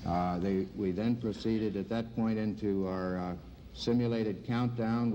We then proceeded at that point into our simulated countdown.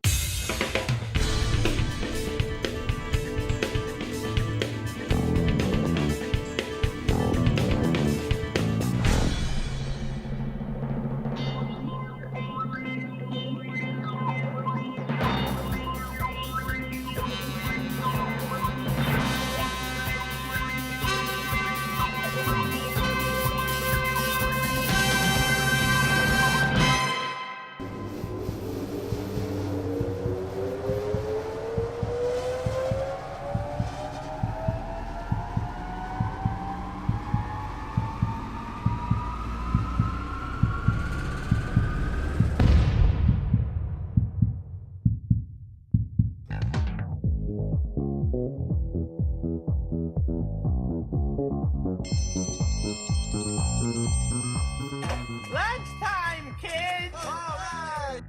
Lunchtime, kids! All right!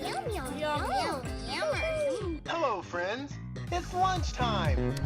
Yum, yum, yum, yum. Hello, friends. It's lunchtime.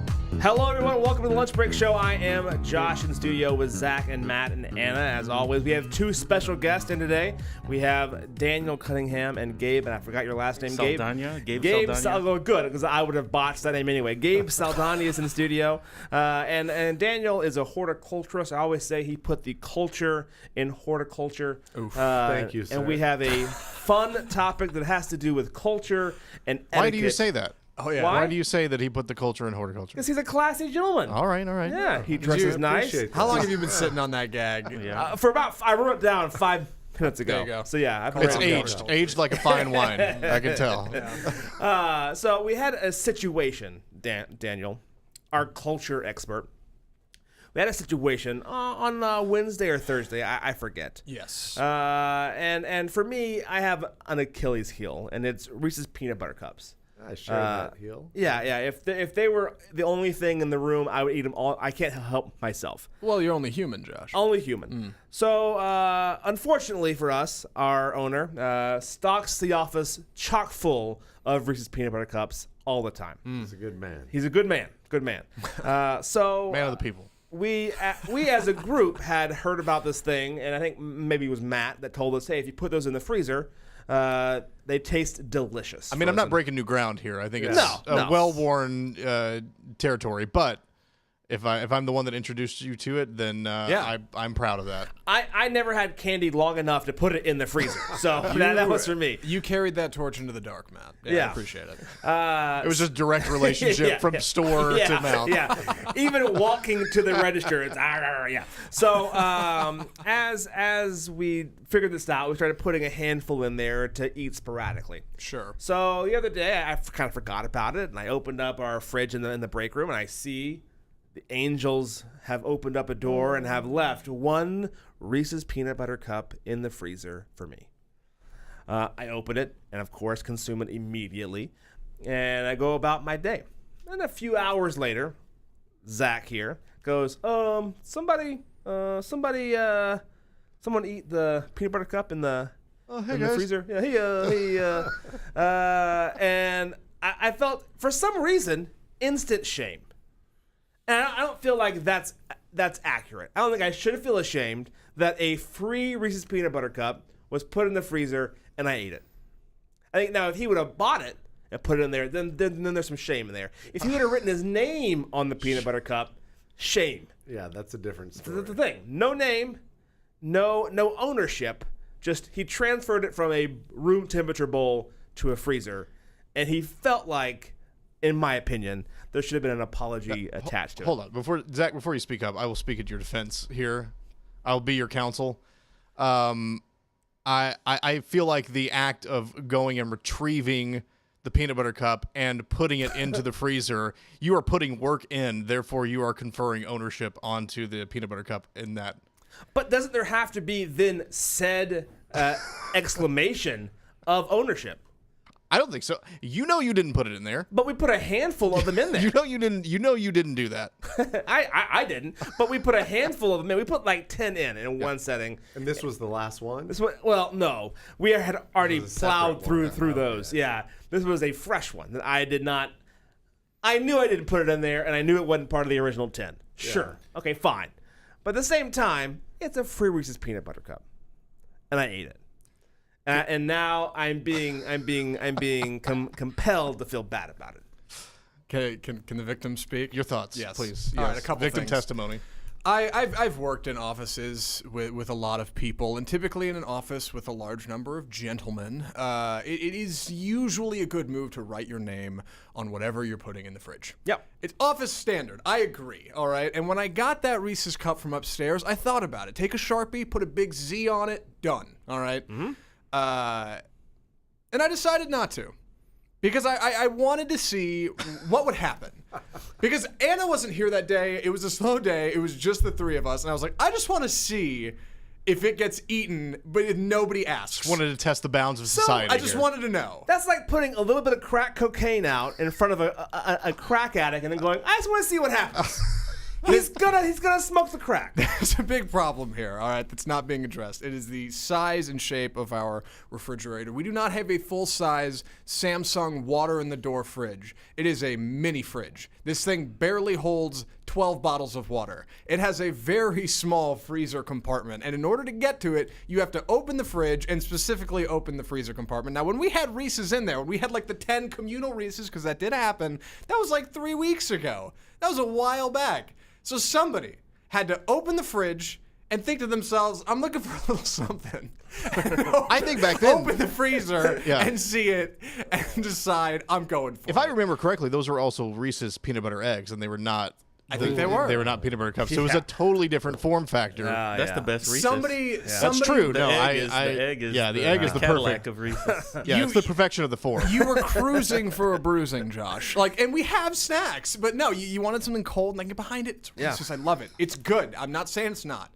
Hello, everyone. Welcome to the Lunch Break Show. I am Josh in studio with Zach and Matt and Anna. As always, we have two special guests in today. We have Daniel Cunningham and Gabe, and I forgot your last name, Gabe. Saldana. Gabe Saldana. Good, because I would have botched that name anyway. Gabe Saldana is in the studio, and Daniel is a horticulturist. I always say he put the culture in horticulture. Oof. Thank you, sir. And we have a fun topic that has to do with culture and etiquette. Why do you say that? Oh, yeah. Why? Why do you say that he put the culture in horticulture? Because he's a classy gentleman. All right. Yeah, he dresses nice. How long have you been sitting on that gag? For about, I wrote it down 5 minutes ago. There you go. So yeah, I've It's been aged like a fine wine. I can tell. So we had a situation, Daniel, our culture expert. We had a situation on Wednesday or Thursday, I forget. Yes. And for me, I have an Achilles heel, and it's Reese's peanut butter cups. I share that heel. Yeah. If they were the only thing in the room, I would eat them all. I can't help myself. Well, you're only human, Josh. Only human. So, unfortunately for us, our owner stocks the office chock full of Reese's peanut butter cups all the time. He's a good man. He's a good man. Good man. So Man of the people. we as a group had heard about this thing, and I think maybe it was Matt that told us, hey, if you put those in the freezer, they taste delicious. I mean, I'm not breaking new ground here. I think it's No. well-worn territory. But if I'm the one that introduced you to it, then I'm proud of that. I never had candy long enough to put it in the freezer, so that was for me. You carried that torch into the dark, Matt. Yeah. I appreciate it. It was just direct relationship from store to mouth. Yeah, even walking to the register, it's yeah. So as we figured this out, we started putting a handful in there to eat sporadically. Sure. So the other day, I kind of forgot about it, and I opened up our fridge in the break room, and I see the Angels have opened up a door and have left one Reese's peanut butter cup in the freezer for me. I open it and, of course, consume it immediately, and I go about my day. And a few hours later, Zach here goes, someone eat the peanut butter cup in the freezer. Yeah, and I felt, for some reason, instant shame. And I don't feel like that's accurate. I don't think I should feel ashamed that a free Reese's peanut butter cup was put in the freezer and I ate it. I think now if he would have bought it and put it in there, then there's some shame in there. If he would have written his name on the peanut butter cup, shame. Yeah, that's a different story. That's the thing. No name, no ownership. Just he transferred it from a room temperature bowl to a freezer, and he felt like, in my opinion, there should have been an apology attached to it. Hold on. Before you speak up, I will speak at your defense here. I'll be your counsel. I feel like the act of going and retrieving the peanut butter cup and putting it into the freezer, you are putting work in, therefore you are conferring ownership onto the peanut butter cup in that. But doesn't there have to be then said exclamation of ownership? I don't think so. You know you didn't put it in there. But we put a handful of them in there. You know you didn't do that. I didn't. But we put a handful of them in. We put like 10 in one setting. And this was the last one? Well, no. We had already plowed through those. Yeah. This was a fresh one that I did not. I knew I didn't put it in there, and I knew it wasn't part of the original 10. Sure. Okay, fine. But at the same time, it's a free Reese's peanut butter cup, and I ate it. And now I'm being compelled to feel bad about it. Can the victim speak? Your thoughts, Yes. please. All Yes. right, a couple Victim things. testimony. I've worked in offices with a lot of people, and typically in an office with a large number of gentlemen, it is usually a good move to write your name on whatever you're putting in the fridge. Yep. It's office standard. I agree. All right. And when I got that Reese's cup from upstairs, I thought about it. Take a Sharpie, put a big Z on it, done. All right? And I decided not to. Because I wanted to see what would happen. Because Anna wasn't here that day. It was a slow day. It was just the three of us. And I was like, I just want to see if it gets eaten, but if nobody asks. Just wanted to test the bounds of society. I just wanted to know. That's like putting a little bit of crack cocaine out in front of a crack addict and then going, I just want to see what happens. He's gonna smoke the crack. There's a big problem here, all right, that's not being addressed. It is the size and shape of our refrigerator. We do not have a full-size Samsung water-in-the-door fridge. It is a mini fridge. This thing barely holds 12 bottles of water. It has a very small freezer compartment, and in order to get to it, you have to open the fridge and specifically open the freezer compartment. Now, when we had Reese's in there, when we had like the 10 communal Reese's, because that did happen, that was like 3 weeks ago. That was a while back. So somebody had to open the fridge and think to themselves, I'm looking for a little something. I think back then, open the freezer and see it and decide I'm going for it. if I remember correctly, those were also Reese's peanut butter eggs, and they were not. I think they were. They were not peanut butter cups. So it was a totally different form factor. That's the best Reese's. Somebody, That's true. The No, egg is the egg is the Cadillac perfect. of Reese's. Yeah, it's the perfection of the form. You were cruising for a bruising, Josh. Like, and we have snacks, but no, you wanted something cold and I can get behind it. It's Reese's. I love it. It's good. I'm not saying it's not.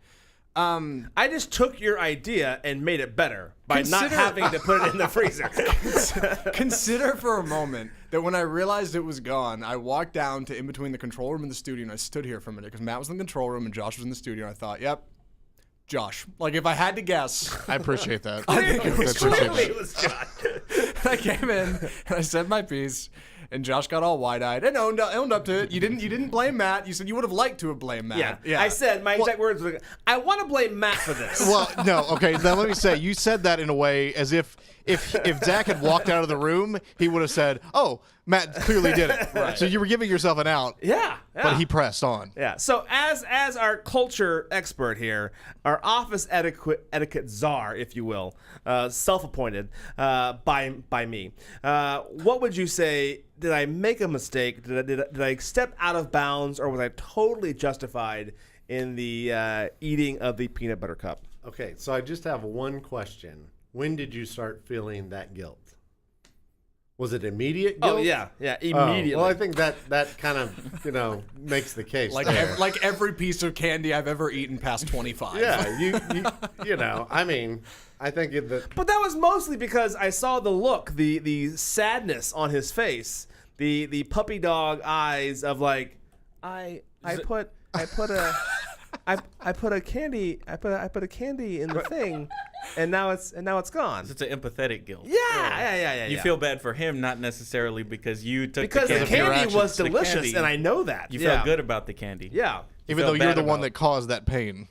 I just took your idea and made it better by not having to put it in the freezer. Consider for a moment that when I realized it was gone, I walked down to in between the control room and the studio, and I stood here for a minute because Matt was in the control room and Josh was in the studio, and I thought, yep, Josh. Like, if I had to guess, I appreciate that. I think it was Clearly it was John. I came in and I said my piece, and Josh got all wide-eyed and owned up to it. You didn't blame Matt. You said you would have liked to have blamed Matt. Yeah. I said, my exact words were, I want to blame Matt for this. Well, no, okay. Now let me say, you said that in a way as if Zach had walked out of the room, he would have said, "Oh, Matt clearly did it." Right. So you were giving yourself an out. Yeah. But he pressed on. Yeah. So as our culture expert here, our office etiquette czar, if you will, self-appointed by me, what would you say? Did I make a mistake? Did I step out of bounds, or was I totally justified in the eating of the peanut butter cup? Okay, so I just have one question. When did you start feeling that guilt? Was it immediate guilt? Oh yeah, immediately. Well, I think that kind of makes the case. Like like every piece of candy I've ever eaten past 25. Yeah, you know. I mean, I think But that was mostly because I saw the look, the sadness on his face, the puppy dog eyes of like, I put a candy in the thing, and now it's gone. It's an empathetic guilt. Yeah. You feel bad for him, not necessarily because you took because the the candy. candy was The delicious, candy, and I know that. You felt good about the candy. Yeah. Even though you're the one that caused that pain.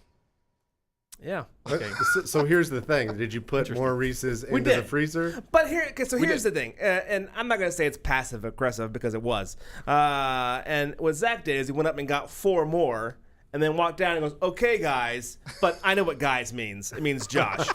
Yeah. Okay. So here's the thing: did you put more Reese's into the freezer? But here's the thing, and I'm not gonna say it's passive aggressive because it was. And what Zach did is he went up and got 4 more. And then walked down and goes, okay, guys, but I know what guys means. It means Josh.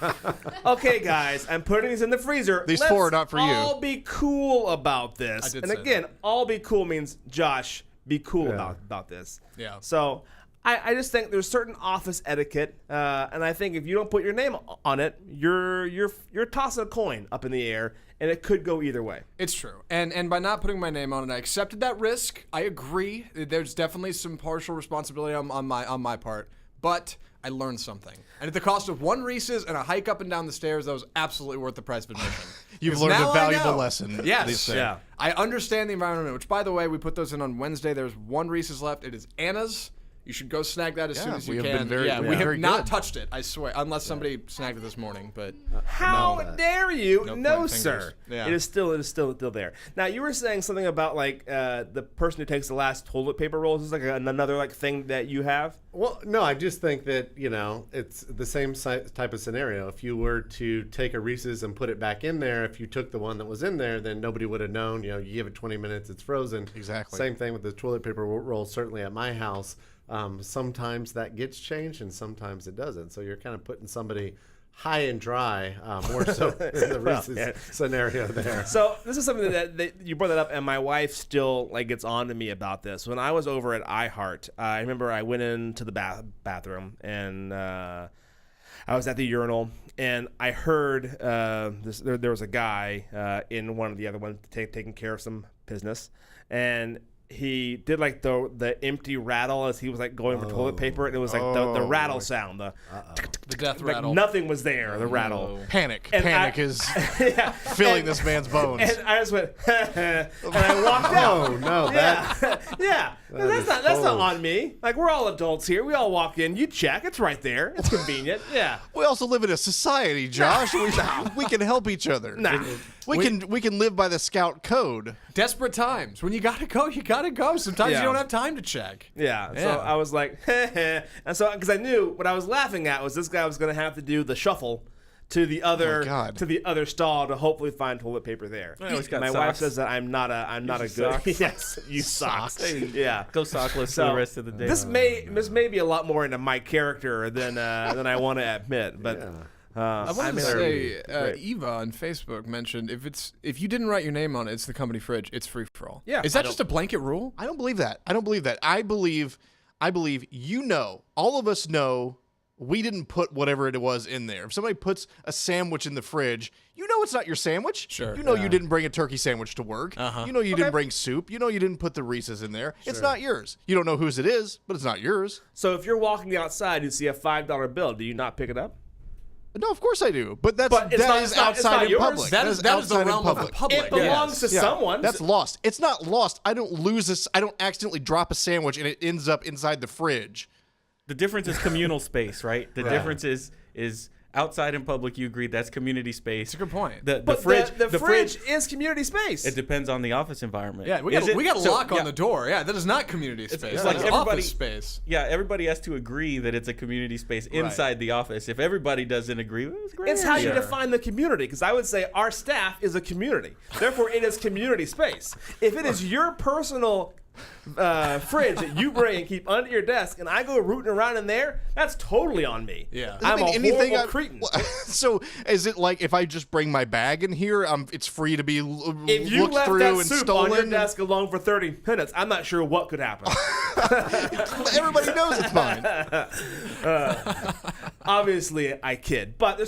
Okay, guys, I'm putting these in the freezer. These 4 are not for you. All be cool about this. And again, all be cool means Josh, be cool about this. Yeah. So I just think there's certain office etiquette, and I think if you don't put your name on it, you're tossing a coin up in the air, and it could go either way. It's true. And by not putting my name on it, I accepted that risk. I agree. There's definitely some partial responsibility on my part. But I learned something. And at the cost of 1 Reese's and a hike up and down the stairs, that was absolutely worth the price of admission. You've learned a valuable lesson. Yes. Yeah. I understand the environment, which, by the way, we put those in on Wednesday. There's 1 Reese's left. It is Anna's. You should go snag that as soon Yeah, as we you have can. been very- yeah, we we are have very not good. touched it, I swear, unless somebody snagged it this morning. But How dare you? No No, pointing sir. fingers. Yeah. It is still there. Now you were saying something about like the person who takes the last toilet paper rolls. Is this like another like thing that you have? Well, no, I just think that, it's the same type of scenario. If you were to take a Reese's and put it back in there, if you took the one that was in there, then nobody would have known. You give it 20 minutes, it's frozen. Exactly. Same thing with the toilet paper roll, certainly at my house. Sometimes that gets changed and sometimes it doesn't. So you're kind of putting somebody high and dry, more so in the Reese's scenario there. So this is something that you brought that up, and my wife still like gets on to me about this. When I was over at iHeart, I remember I went into the bathroom and I was at the urinal, and I heard there was a guy in one of the other ones taking care of some business, and he did like the empty rattle as he was like going for toilet paper, and it was like the rattle sound, the death like rattle. nothing was there, the rattle. Panic. And Panic is filling this man's bones. And I just went, and I walked out. Oh, no, that, Yeah, that's not on me. Like, we're all adults here. We all walk in. You check. It's right there. It's convenient. Yeah. We also live in a society, Josh. We can help each other. Nah. We can live by the Scout code. Desperate times. When you gotta go, you gotta go. Sometimes Yeah. you don't have time to check. Yeah. So Yeah. I was like, and so because I knew what I was laughing at was this guy was going to have to do the shuffle to the other God. to the other stall to hopefully find toilet paper there. I always got My wife socks. says that I'm not a good socks. yes, you socks. Yeah. Go sockless So for the rest of the day. This may be a lot more into my character than I want to admit, but I wanted to mean, say, great. Eva on Facebook mentioned if you didn't write your name on it, it's the company fridge. It's free for all. Yeah. Is that just a blanket rule? I don't believe that. I believe all of us know we didn't put whatever it was in there. If somebody puts a sandwich in the fridge, you know it's not your sandwich. Sure. You know you didn't bring a turkey sandwich to work. You know you didn't bring soup. You know you didn't put the Reese's in there. It's not yours. You don't know whose it is, but it's not yours. So if you're walking outside, you see a $5 bill. Do you not pick it up? No, of course I do. But But it's not- it's not outside in yours? public. That is the outside in realm of the public. public. It belongs to Yeah, someone. That's lost. It's not lost. I don't lose this. I don't accidentally drop a sandwich and it ends up inside the fridge. The difference is communal space, right? The difference is outside in public. You agreed that's community space. It's a good point. The But fridge, the fridge is community space. It depends on the office environment. Yeah, we Is got it? we got a So, lock yeah, on the door. Yeah, that is not community space. It's That like is everybody office space. Yeah, everybody has to agree that it's a community space inside the office. If everybody doesn't agree, well, it's great. It's how you Yeah. define the community, because I would say our staff is a community. Therefore, it is community space. If it is your personal fridge that you bring and keep under your desk, and I go rooting around in there, that's totally on me. Yeah. I'm a horrible cretin. So is it like if I just bring my bag in here, it's free to be If you looked left through that and soup stolen? on your desk alone for 30 minutes, I'm not sure what could happen. Everybody knows it's mine. Obviously, I kid, but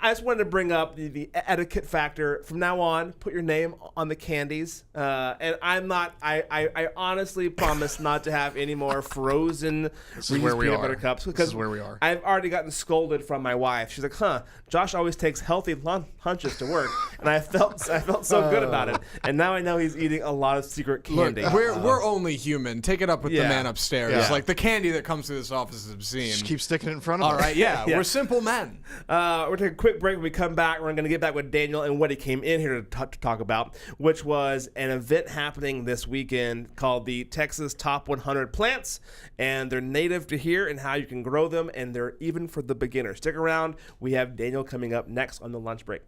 I just wanted to bring up the etiquette factor. From now on, put your name on the candies, and I'm not. I honestly promise not to have any more frozen is Reese's where we peanut are. butter cups. This Because is where we are. I've already gotten scolded from my wife. She's like, "Huh, Josh always takes healthy lunches to work," and I felt so good about it. And now I know he's eating a lot of secret Look, candy. we're only human. Take it up with the Yeah. man upstairs. Yeah. Like the candy that comes through this office is obscene. Just keep sticking it in front of All us. right, yeah, Yeah. we're simple men. We're taking a quick break. When we come back, we're going to get back with Daniel and what he came in here to talk about, which was an event happening this weekend called the Texas Top 100 Plants, and they're native to here and how you can grow them, and they're even for the beginner. Stick around. We have Daniel coming up next on the lunch break.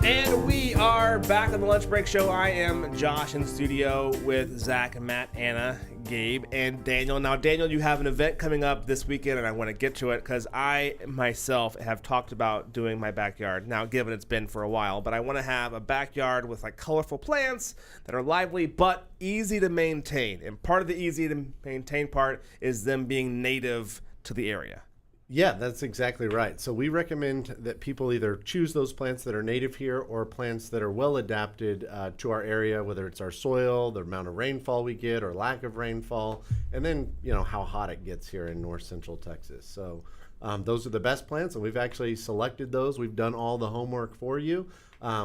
And we are back on the Lunch Break Show. I am Josh in studio with Zach, Matt, Anna, Gabe, and Daniel. Now, Daniel, you have an event coming up this weekend, and I want to get to it because I myself have talked about doing my backyard. Now, given it's been for a while, but I want to have a backyard with like colorful plants that are lively but easy to maintain. And part of the easy to maintain part is them being native to the area. Yeah, that's exactly right. So we recommend that people either choose those plants that are native here or plants that are well adapted to our area, whether it's our soil, the amount of rainfall we get or lack of rainfall, and then, how hot it gets here in north central Texas. So those are the best plants, and we've actually selected those. We've done all the homework for you.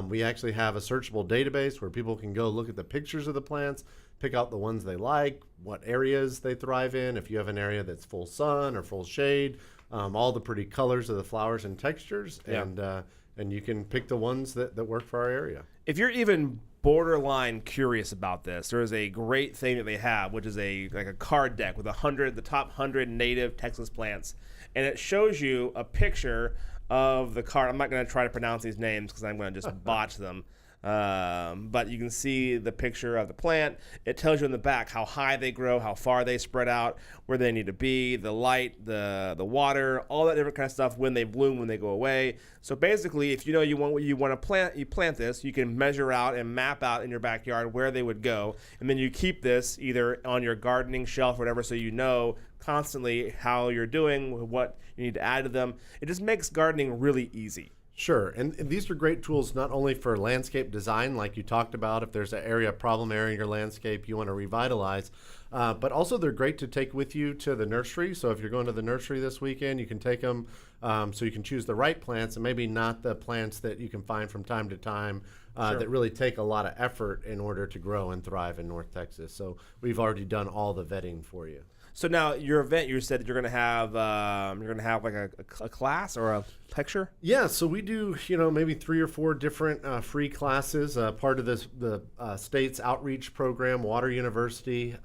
We actually have a searchable database where people can go look at the pictures of the plants, pick out the ones they like, what areas they thrive in, if you have an area that's full sun or full shade, all the pretty colors of the flowers and textures, and you can pick the ones that work for our area. If you're even borderline curious about this, there is a great thing that they have, which is a card deck with the top 100 native Texas plants, and it shows you a picture of the card. I'm not going to try to pronounce these names because I'm going to just botch them. But you can see the picture of the plant. It tells you in the back how high they grow, how far they spread out, where they need to be, the light, the water, all that different kind of stuff, when they bloom, when they go away. So basically, if you want to plant, you plant this, you can measure out and map out in your backyard where they would go. And then you keep this either on your gardening shelf or whatever, so you know constantly how you're doing, what you need to add to them. It just makes gardening really easy. Sure, and these are great tools not only for landscape design, like you talked about, if there's a problem area in your landscape you want to revitalize, but also they're great to take with you to the nursery. So if you're going to the nursery this weekend, you can take them so you can choose the right plants and maybe not the plants that you can find from time to time that really take a lot of effort in order to grow and thrive in North Texas. So we've already done all the vetting for you. So now your event, you said that you're going to have like a class or a lecture? Yeah, so we do maybe 3 or 4 different free classes. Part of the state's outreach program, Water University.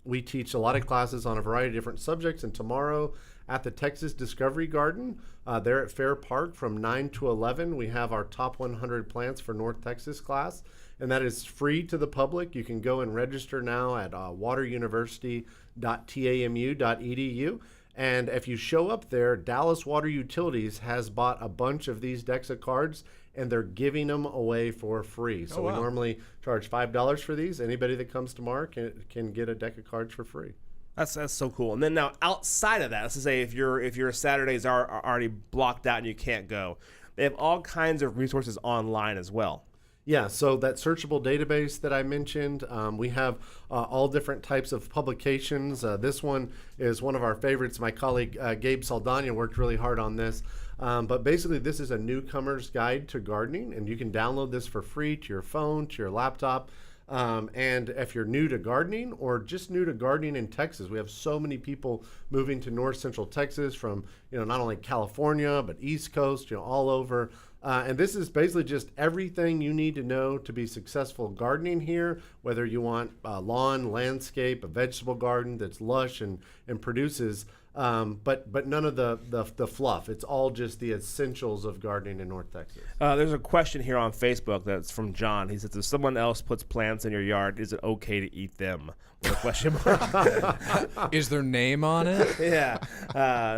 We teach a lot of classes on a variety of different subjects. And tomorrow at the Texas Discovery Garden, there at Fair Park from 9 to 11, we have our top 100 plants for North Texas class. And that is free to the public. You can go and register now at wateruniversity.tamu.edu. And if you show up there, Dallas Water Utilities has bought a bunch of these decks of cards, and they're giving them away for free. So we normally charge $5 for these. Anybody that comes tomorrow can get a deck of cards for free. That's so cool. And then now outside of that, let's just say if your Saturdays are already blocked out and you can't go, they have all kinds of resources online as well. Yeah, so that searchable database that I mentioned, we have all different types of publications. This one is one of our favorites. My colleague Gabe Saldana worked really hard on this. But basically, this is a newcomer's guide to gardening, and you can download this for free to your phone, to your laptop. And if you're new to gardening or just new to gardening in Texas, we have so many people moving to north central Texas from not only California but East Coast, all over. And this is basically just everything you need to know to be successful gardening here, whether you want lawn, landscape, a vegetable garden that's lush and produces, but none of the fluff. It's all just the essentials of gardening in North Texas. There's a question here on Facebook that's from John. He says, if someone else puts plants in your yard, is it okay to eat them? With a question mark. Is their name on it? Yeah.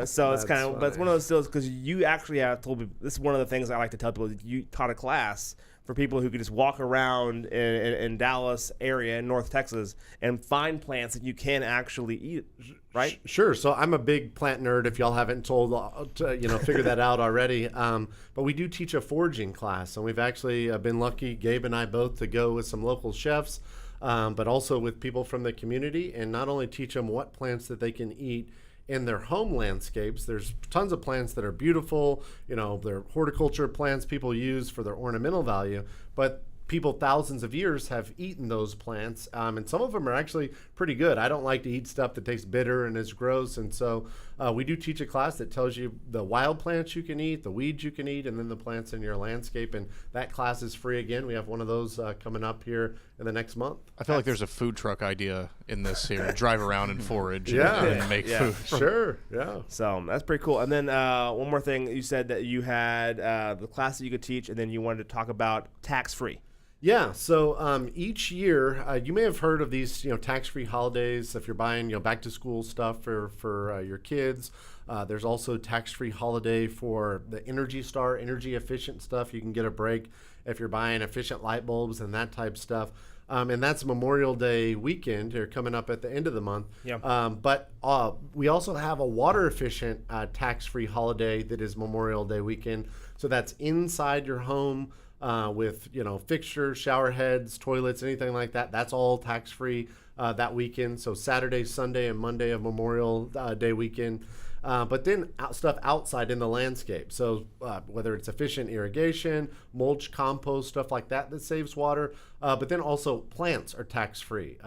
So it's kind of, but it's one of those deals because you actually have told me, this is one of the things I like to tell people, you taught a class for people who could just walk around in Dallas area in North Texas and find plants that you can actually eat, right? Sure. So I'm a big plant nerd. If y'all haven't figured that out already. But we do teach a foraging class, and we've actually been lucky, Gabe and I both, to go with some local chefs, but also with people from the community, and not only teach them what plants that they can eat in their home landscapes. There's tons of plants that are beautiful, they're horticulture plants people use for their ornamental value, but people thousands of years have eaten those plants, and some of them are actually pretty good. I don't like to eat stuff that tastes bitter and is gross, and so we do teach a class that tells you the wild plants you can eat, the weeds you can eat, and then the plants in your landscape, and that class is free again. We have one of those coming up here in the next month. I feel like there's a food truck idea in this here. Drive around and forage Yeah. and make food. Sure, yeah. So that's pretty cool. And then one more thing, you said that you had the class that you could teach, and then you wanted to talk about tax-free. Yeah, so each year, you may have heard of these, tax-free holidays. If you're buying, back-to-school stuff for your kids, there's also tax-free holiday for the Energy Star, energy-efficient stuff. You can get a break if you're buying efficient light bulbs and that type stuff. And that's Memorial Day weekend here coming up at the end of the month. Yeah. But we also have a water-efficient tax-free holiday that is Memorial Day weekend. So that's inside your home. With fixtures, shower heads, toilets, anything like that. That's all tax-free that weekend. So Saturday, Sunday, and Monday of Memorial Day weekend. But then stuff outside in the landscape. So whether it's efficient irrigation, mulch, compost, stuff like that saves water. But then also plants are tax-free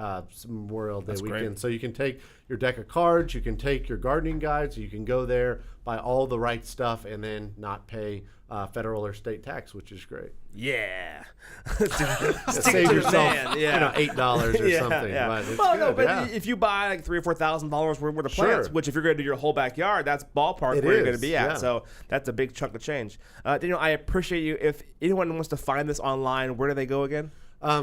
Memorial Day weekend. Great. So you can take your deck of cards, you can take your gardening guides, you can go there, buy all the right stuff, and then not pay federal or state tax, which is great. Yeah. Save yourself, $8 or something. Yeah. But it's Well, good, no, but yeah. if you buy like $3,000 or $4,000 worth of plants, Sure. which if you're going to do your whole backyard, that's ballpark It where you're going to is, be at. yeah. So that's a big chunk of change. Daniel, I appreciate you. If anyone wants to find this online, where do they go again?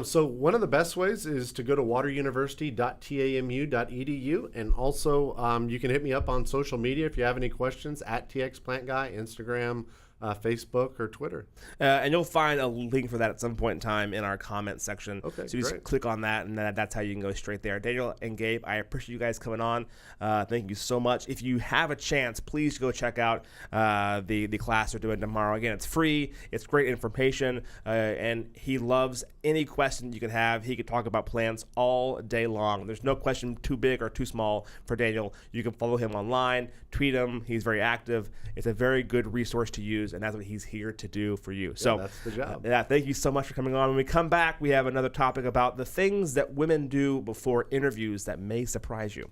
So one of the best ways is to go to wateruniversity.tamu.edu, and also you can hit me up on social media if you have any questions at TXPlantGuy, Instagram, Facebook, or Twitter. And you'll find a link for that at some point in time in our comment section. Okay, so you just great. click on that, and that's how you can go straight there. Daniel and Gabe, I appreciate you guys coming on. Thank you so much. If you have a chance, please go check out the class we're doing tomorrow. Again, it's free. It's great information, and he loves any question you can have. He could talk about plants all day long. There's no question too big or too small for Daniel. You can follow him online, tweet him. He's very active. It's a very good resource to use, and that's what he's here to do for you. So that's the job. thank you so much for coming on. When we come back, we have another topic about the things that women do before interviews that may surprise you.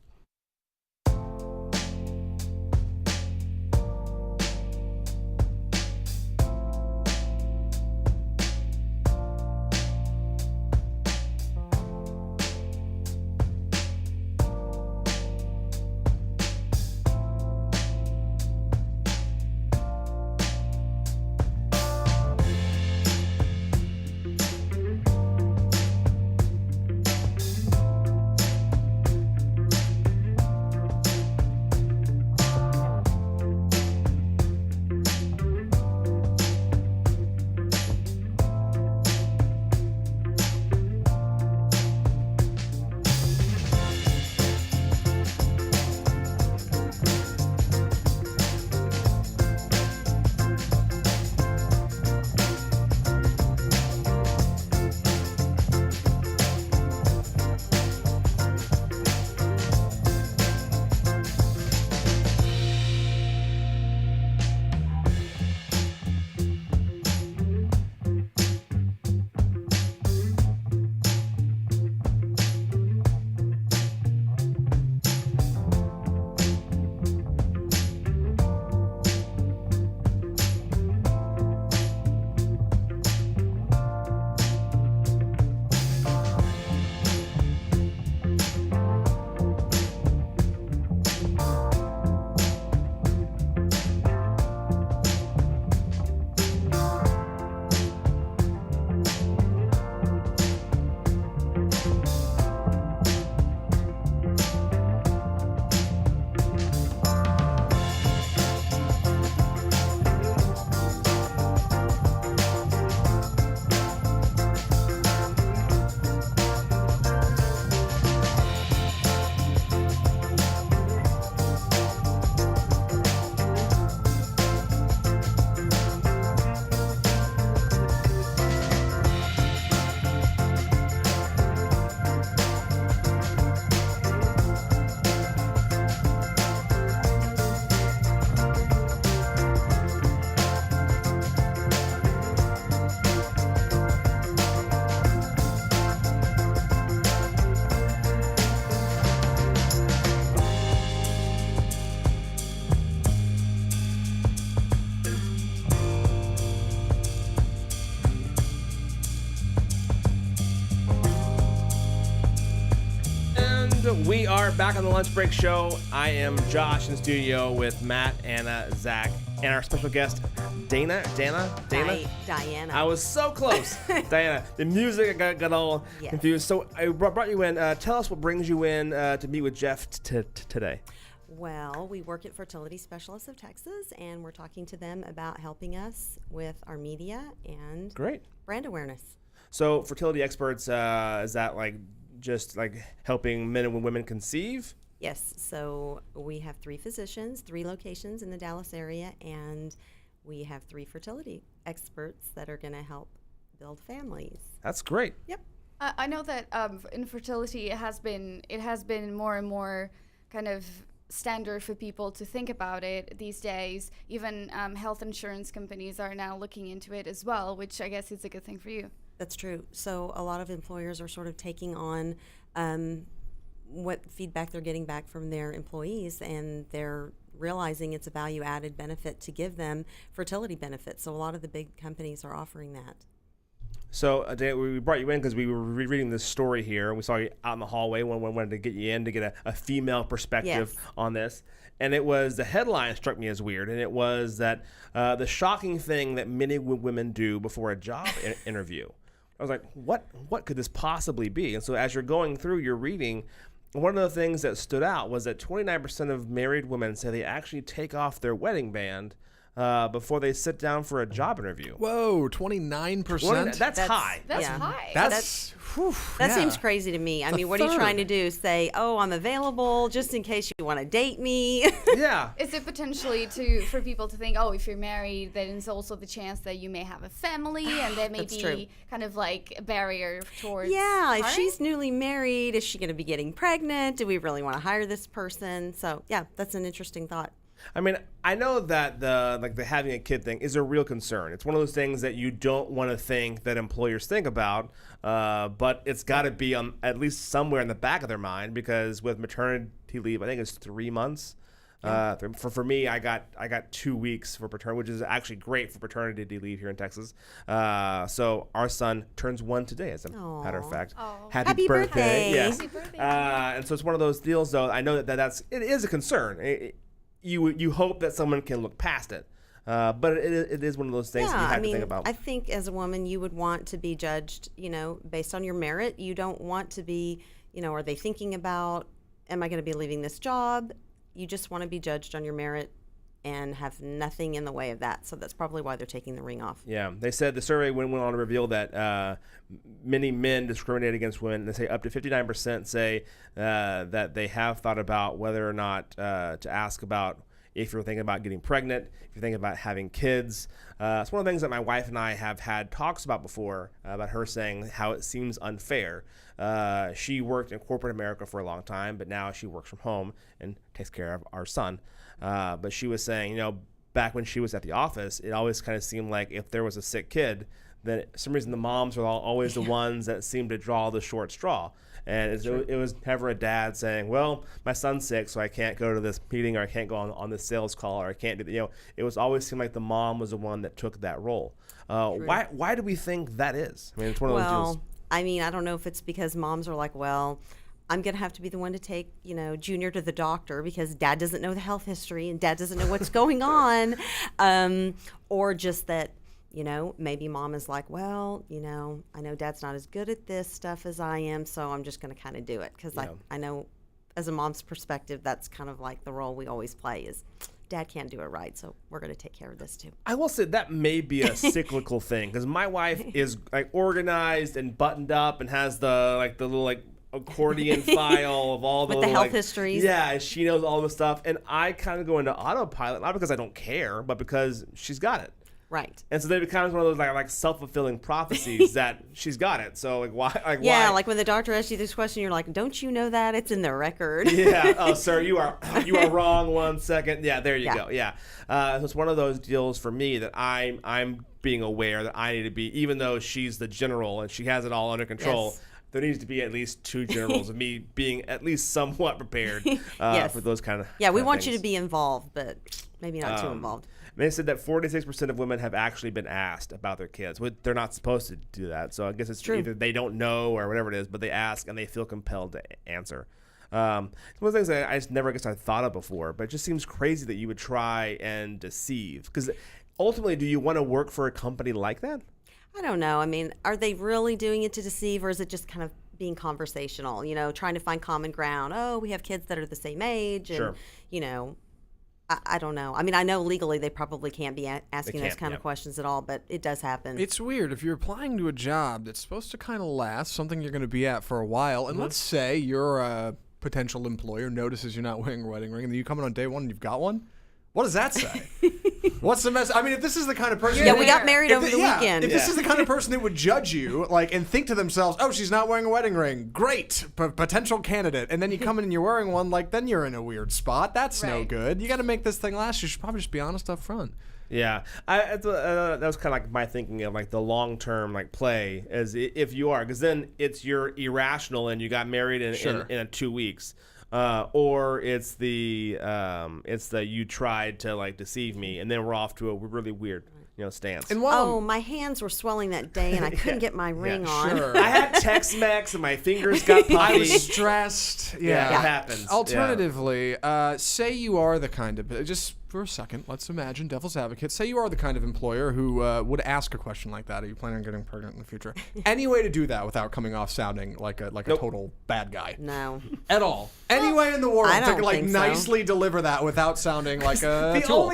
We are back on the Lunch Break Show. I am Josh in the studio with Matt, Anna, Zach, and our special guest, Dana. Diana. I was so close. Diana. The music got all confused. So I brought you in. Tell us what brings you in to meet with Jeff today. Well, we work at Fertility Specialists of Texas, and we're talking to them about helping us with our media and brand awareness. So fertility experts, is that just helping men and women conceive? Yes. So we have 3 physicians, 3 locations in the Dallas area, and we have 3 fertility experts that are going to help build families. That's great. Yep. I know that in fertility, it has been more and more kind of standard for people to think about it these days. Even health insurance companies are now looking into it as well, which I guess is a good thing for you. That's true. So a lot of employers are sort of taking on what feedback they're getting back from their employees, and they're realizing it's a value-added benefit to give them fertility benefits. So a lot of the big companies are offering that. So we brought you in because we were reading this story here. We saw you out in the hallway. We wanted to get you in to get a female perspective on this. And it was, the headline struck me as weird, and it was that the shocking thing that many women do before a job interview. I was like, what could this possibly be? And so as you're going through your reading, one of the things that stood out was that 29% of married women say they actually take off their wedding band before they sit down for a job interview. Whoa, 29%? That's high. That's high. That seems crazy to me. I mean, what are you trying to do? Say, oh, I'm available just in case you want to date me? Yeah. Is it potentially for people to think, oh, if you're married, then it's also the chance that you may have a family, and there may be kind of like a barrier towards if she's newly married, is she going to be getting pregnant? Do we really want to hire this person? So, yeah, that's an interesting thought. I mean, I know that the having a kid thing is a real concern. It's one of those things that you don't want to think that employers think about, but it's got to be at least somewhere in the back of their mind, because with maternity leave, I think it's 3 months. For me, I got 2 weeks for paternity, which is actually great for paternity leave here in Texas. So our son turns 1 today, as a matter of fact. Happy birthday! Yes. Happy birthday. And so it's one of those deals, though. I know that it is a concern. You hope that someone can look past it, but it is one of those things that you have to think about. I think as a woman, you would want to be judged, based on your merit. You don't want to be, are they thinking about, am I going to be leaving this job? You just want to be judged on your merit and have nothing in the way of that. So that's probably why they're taking the ring off. Yeah, they said the survey went on to reveal that many men discriminate against women. They say up to 59% say that they have thought about whether or not to ask about if you're thinking about getting pregnant, if you're thinking about having kids. It's one of the things that my wife and I have had talks about before, about her saying how it seems unfair. She worked in corporate America for a long time, but now she works from home and takes care of our son. But she was saying, back when she was at the office, it always kind of seemed like if there was a sick kid, then for some reason the moms were always the ones that seemed to draw the short straw. And it was never a dad saying, well, my son's sick, so I can't go to this meeting, or I can't go on this sales call, or I can't do it was always seemed like the mom was the one that took that role. Why do we think that is? I mean, it's one of those deals. I mean, I don't know if it's because moms are like, well, I'm going to have to be the one to take, Junior to the doctor because dad doesn't know the health history and dad doesn't know what's going on. Or just that, maybe mom is like, well, I know dad's not as good at this stuff as I am, so I'm just going to kind of do it. Because I know as a mom's perspective, that's kind of like the role we always play is dad can't do it right, so we're going to take care of this too. I will say that may be a cyclical thing, because my wife is organized and buttoned up and has the little accordion file of all with the health histories. Yeah, she knows all the stuff, and I kind of go into autopilot, not because I don't care, but because she's got it. Right. And so they become one of those like self-fulfilling prophecies that she's got it. So why? Yeah, like when the doctor asks you this question, you're like, don't you know that? It's in the record. Yeah. Oh, sir, you are wrong 1 second. Yeah, there you go. Yeah. So it's one of those deals for me that I'm being aware that I need to be, even though she's the general and she has it all under control. Yes. There needs to be at least 2 generals of me being at least somewhat prepared for those kind of we want you to be involved, but maybe not too involved. They said that 46% of women have actually been asked about their kids. They're not supposed to do that, so I guess it's true. Either they don't know or whatever it is, but they ask and they feel compelled to answer. It's one of the things that I just never guess I thought of before, but it just seems crazy that you would try and deceive. Because ultimately, do you want to work for a company like that? I don't know. I mean, are they really doing it to deceive, or is it just kind of being conversational, trying to find common ground? Oh, we have kids that are the same age, and, Sure. I don't know. I mean, I know legally they probably can't be asking those kind of questions at all, but it does happen. It's weird. If you're applying to a job that's supposed to kind of last, something you're going to be at for a while, and let's say your potential employer notices you're not wearing a wedding ring, and then you come in on day one and you've got one, what does that say? What's the mess? I mean, if this is the kind of person... Yeah, we got married over the weekend. If this is the kind of person that would judge you, and think to themselves, oh, she's not wearing a wedding ring. Great. Potential candidate. And then you come in and you're wearing one, then you're in a weird spot. That's no good. You got to make this thing last. You should probably just be honest up front. Yeah, that was kind of like my thinking of the long term play, as if you are, because then it's you're irrational and you got married in 2 weeks. Or it's the you tried to deceive me, and then we're off to a really weird stance. And my hands were swelling that day, and I couldn't get my ring on. Sure. I had Tex-Mex, and my fingers got puffy. I was stressed. Yeah, it happens. Alternatively, say you are the kind of just for a second, let's imagine devil's advocate. Say you are the kind of employer who would ask a question like that. Are you planning on getting pregnant in the future? Any way to do that without coming off sounding like a total bad guy? No. At all. Any way in the world I don't to think so. nicely deliver that without sounding like a the tool.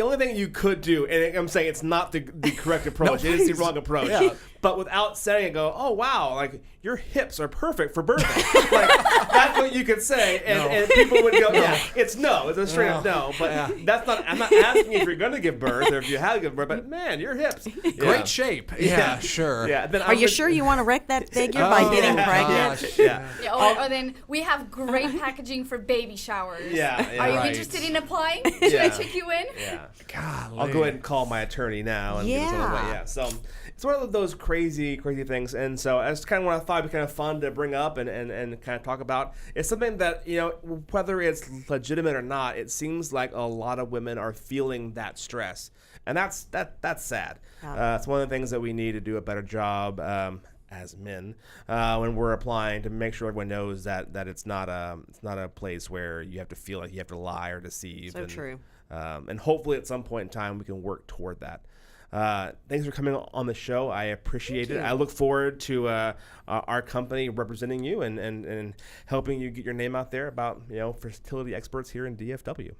only thing you could do, and I'm saying it's not the correct approach. No, it is the please. wrong approach. Yeah. But without saying it, go, oh wow, your hips are perfect for birthing. That's what you could say, and people would go, yeah, it's no, it's a straight up no. But that's not. I'm not asking if you're going to give birth or if you have given birth. But man, your hips, Great shape. Yeah, sure. Yeah. Then Are you sure you want to wreck that figure by getting pregnant? Gosh. Yeah, or then we have great packaging for baby showers. Yeah, Are you right. interested in applying? Should I take you in? Yeah. Golly. I'll go ahead and call my attorney now. And give us a little Yeah. yeah. So it's one of those crazy things. And so that's kind of what I thought would be kind of fun to bring up and kind of talk about. It's something that, whether it's legitimate or not, it seems like a lot of women are feeling that stress. And that's sad. It's one of the things that we need to do a better job as men when we're applying, to make sure everyone knows that it's not a place where you have to feel like you have to lie or deceive. So true. And hopefully at some point in time we can work toward that. Thanks for coming on the show. I appreciate it. I look forward to our company representing you and helping you get your name out there about fertility experts here in DFW.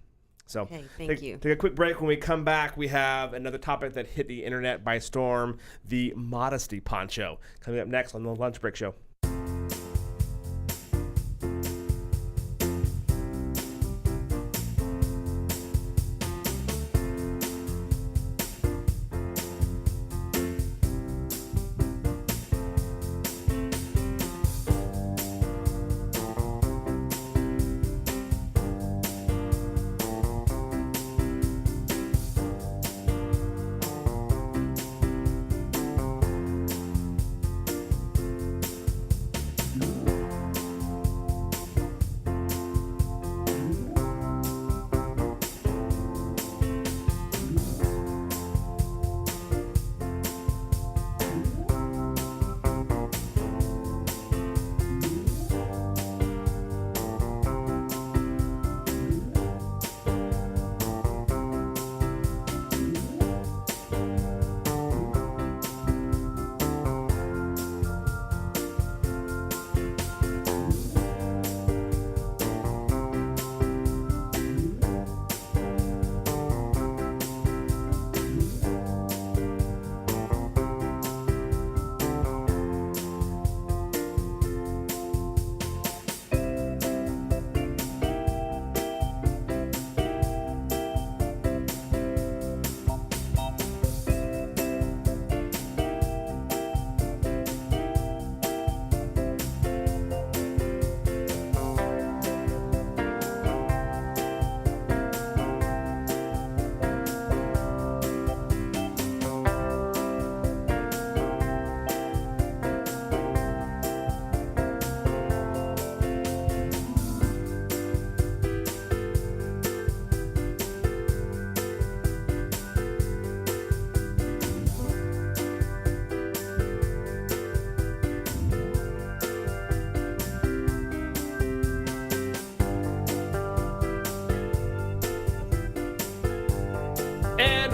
So Okay, thank you. Take a quick break. When we come back, we have another topic that hit the internet by storm: the Modesty poncho. Coming up next on the Lunch Break Show.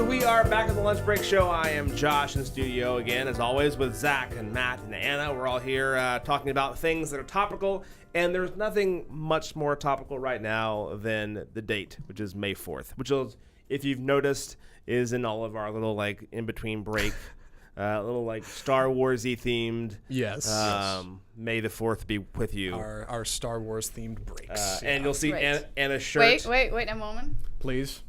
And we are back at the Lunch Break Show. I am Josh in the studio again, as always, with Zach and Matt and Anna. We're all here talking about things that are topical, and there's nothing much more topical right now than the date, which is May 4th, which is, if you've noticed, is in all of our little, like, in-between break, little, like, Star Wars-y themed. Yes. May the 4th be with you. Our Star Wars themed breaks. And you'll see Right. Anna's shirt. Wait a moment. Please.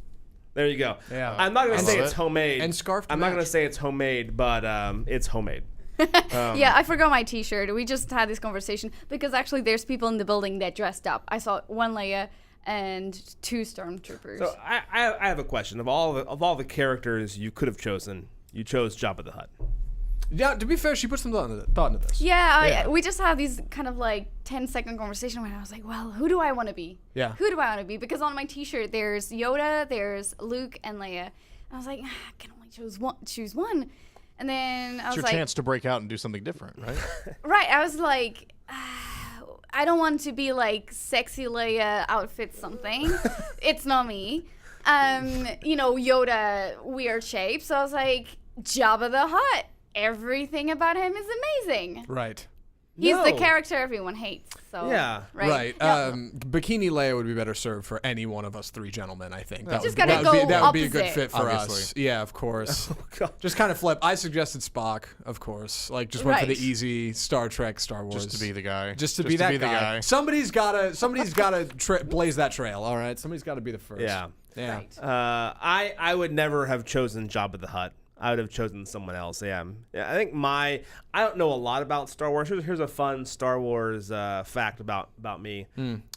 There you go. Yeah. I'm not going to say love it's it. homemade. And scarf to I'm not match. going to say it's homemade, but it's homemade. Yeah, I forgot my T-shirt. We just had this conversation because actually there's people in the building that dressed up. I saw one Leia and 2 stormtroopers. So I have a question. Of all the characters you could have chosen, you chose Jabba the Hutt. Yeah, to be fair, she put some thought into this. Yeah, we just had these kind of like 10-second conversation where I was like, well, who do I want to be? Yeah. Who do I want to be? Because on my T-shirt there's Yoda, there's Luke, and Leia. And I was like, I can only choose one. And then I It's was your like, chance to break out and do something different, right? right. I was like, I don't want to be like sexy Leia outfit something. It's not me. Yoda weird shape. So I was like, Jabba the Hutt. Everything about him is amazing. Right. He's the No. character everyone hates. So Yeah. right. Bikini Leia would be better served for any one of us 3 gentlemen, I think. That Just would, gotta that would go be, that would be a good opposite. fit for us. Obviously. Yeah, of course. God. Just kind of flip. I suggested Spock, of course. Like, just went for the Right. easy Star Trek, Star Wars. Just to be the guy. Just to be that guy. Somebody's gotta blaze that trail. All right, somebody's got to be the first. Yeah. Yeah. Right. I would never have chosen Jabba the Hutt. I would have chosen someone else. Yeah. I think I don't know a lot about Star Wars. Here's a fun Star Wars fact about me.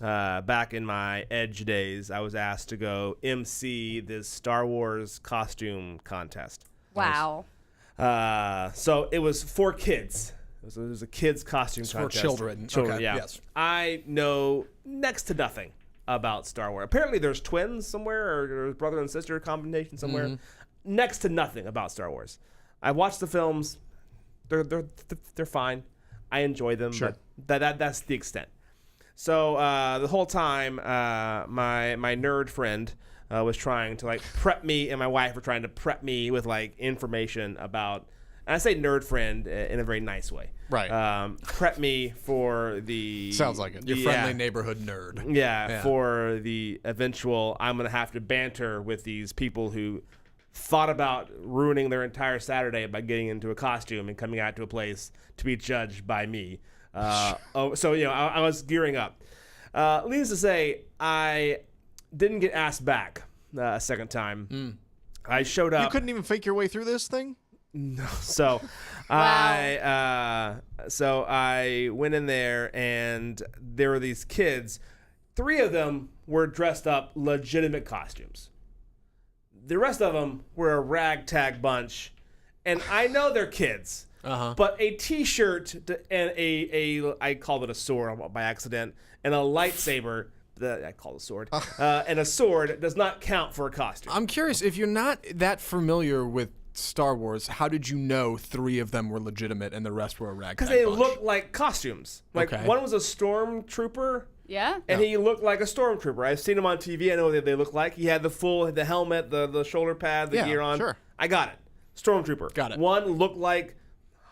Back in my Edge days, I was asked to go MC this Star Wars costume contest. Wow. So it was for kids. It was a kids costume For contest. children. Children, Okay, yeah. yes. I know next to nothing about Star Wars. Apparently there's twins somewhere, or there's brother and sister combination somewhere. Mm-hmm. Next to nothing about Star Wars. I watched the films. They're fine. I enjoy them, Sure. but that's the extent. So the whole time, my nerd friend was trying to like prep me, and my wife were trying to prep me with like information about. And I say nerd friend in a very nice way. Right. Prep me for the Sounds like it. Your the, friendly neighborhood nerd. yeah, for the eventual, I'm going to have to banter with these people who thought about ruining their entire Saturday by getting into a costume and coming out to a place to be judged by me. I was gearing up. Needless to say, I didn't get asked back a second time. I showed up. You couldn't even fake your way through this thing? So, I went in there, and there were these kids. 3 of them were dressed up legitimate costumes. The rest of them were a ragtag bunch, and I know they're kids. But a T-shirt and I called it a sword by accident, and a lightsaber. I call it a sword. And a sword does not count for a costume. I'm curious, if you're not that familiar with Star Wars, how did you know 3 of them were legitimate and the rest were a ragtag Because they bunch? look like costumes. Like Okay. one was a stormtrooper. Yeah. And he looked like a stormtrooper. I've seen him on TV. I know what they look like. He had the helmet, the shoulder pad, the Yeah, gear on. sure. I got it. Stormtrooper. Got it. One looked like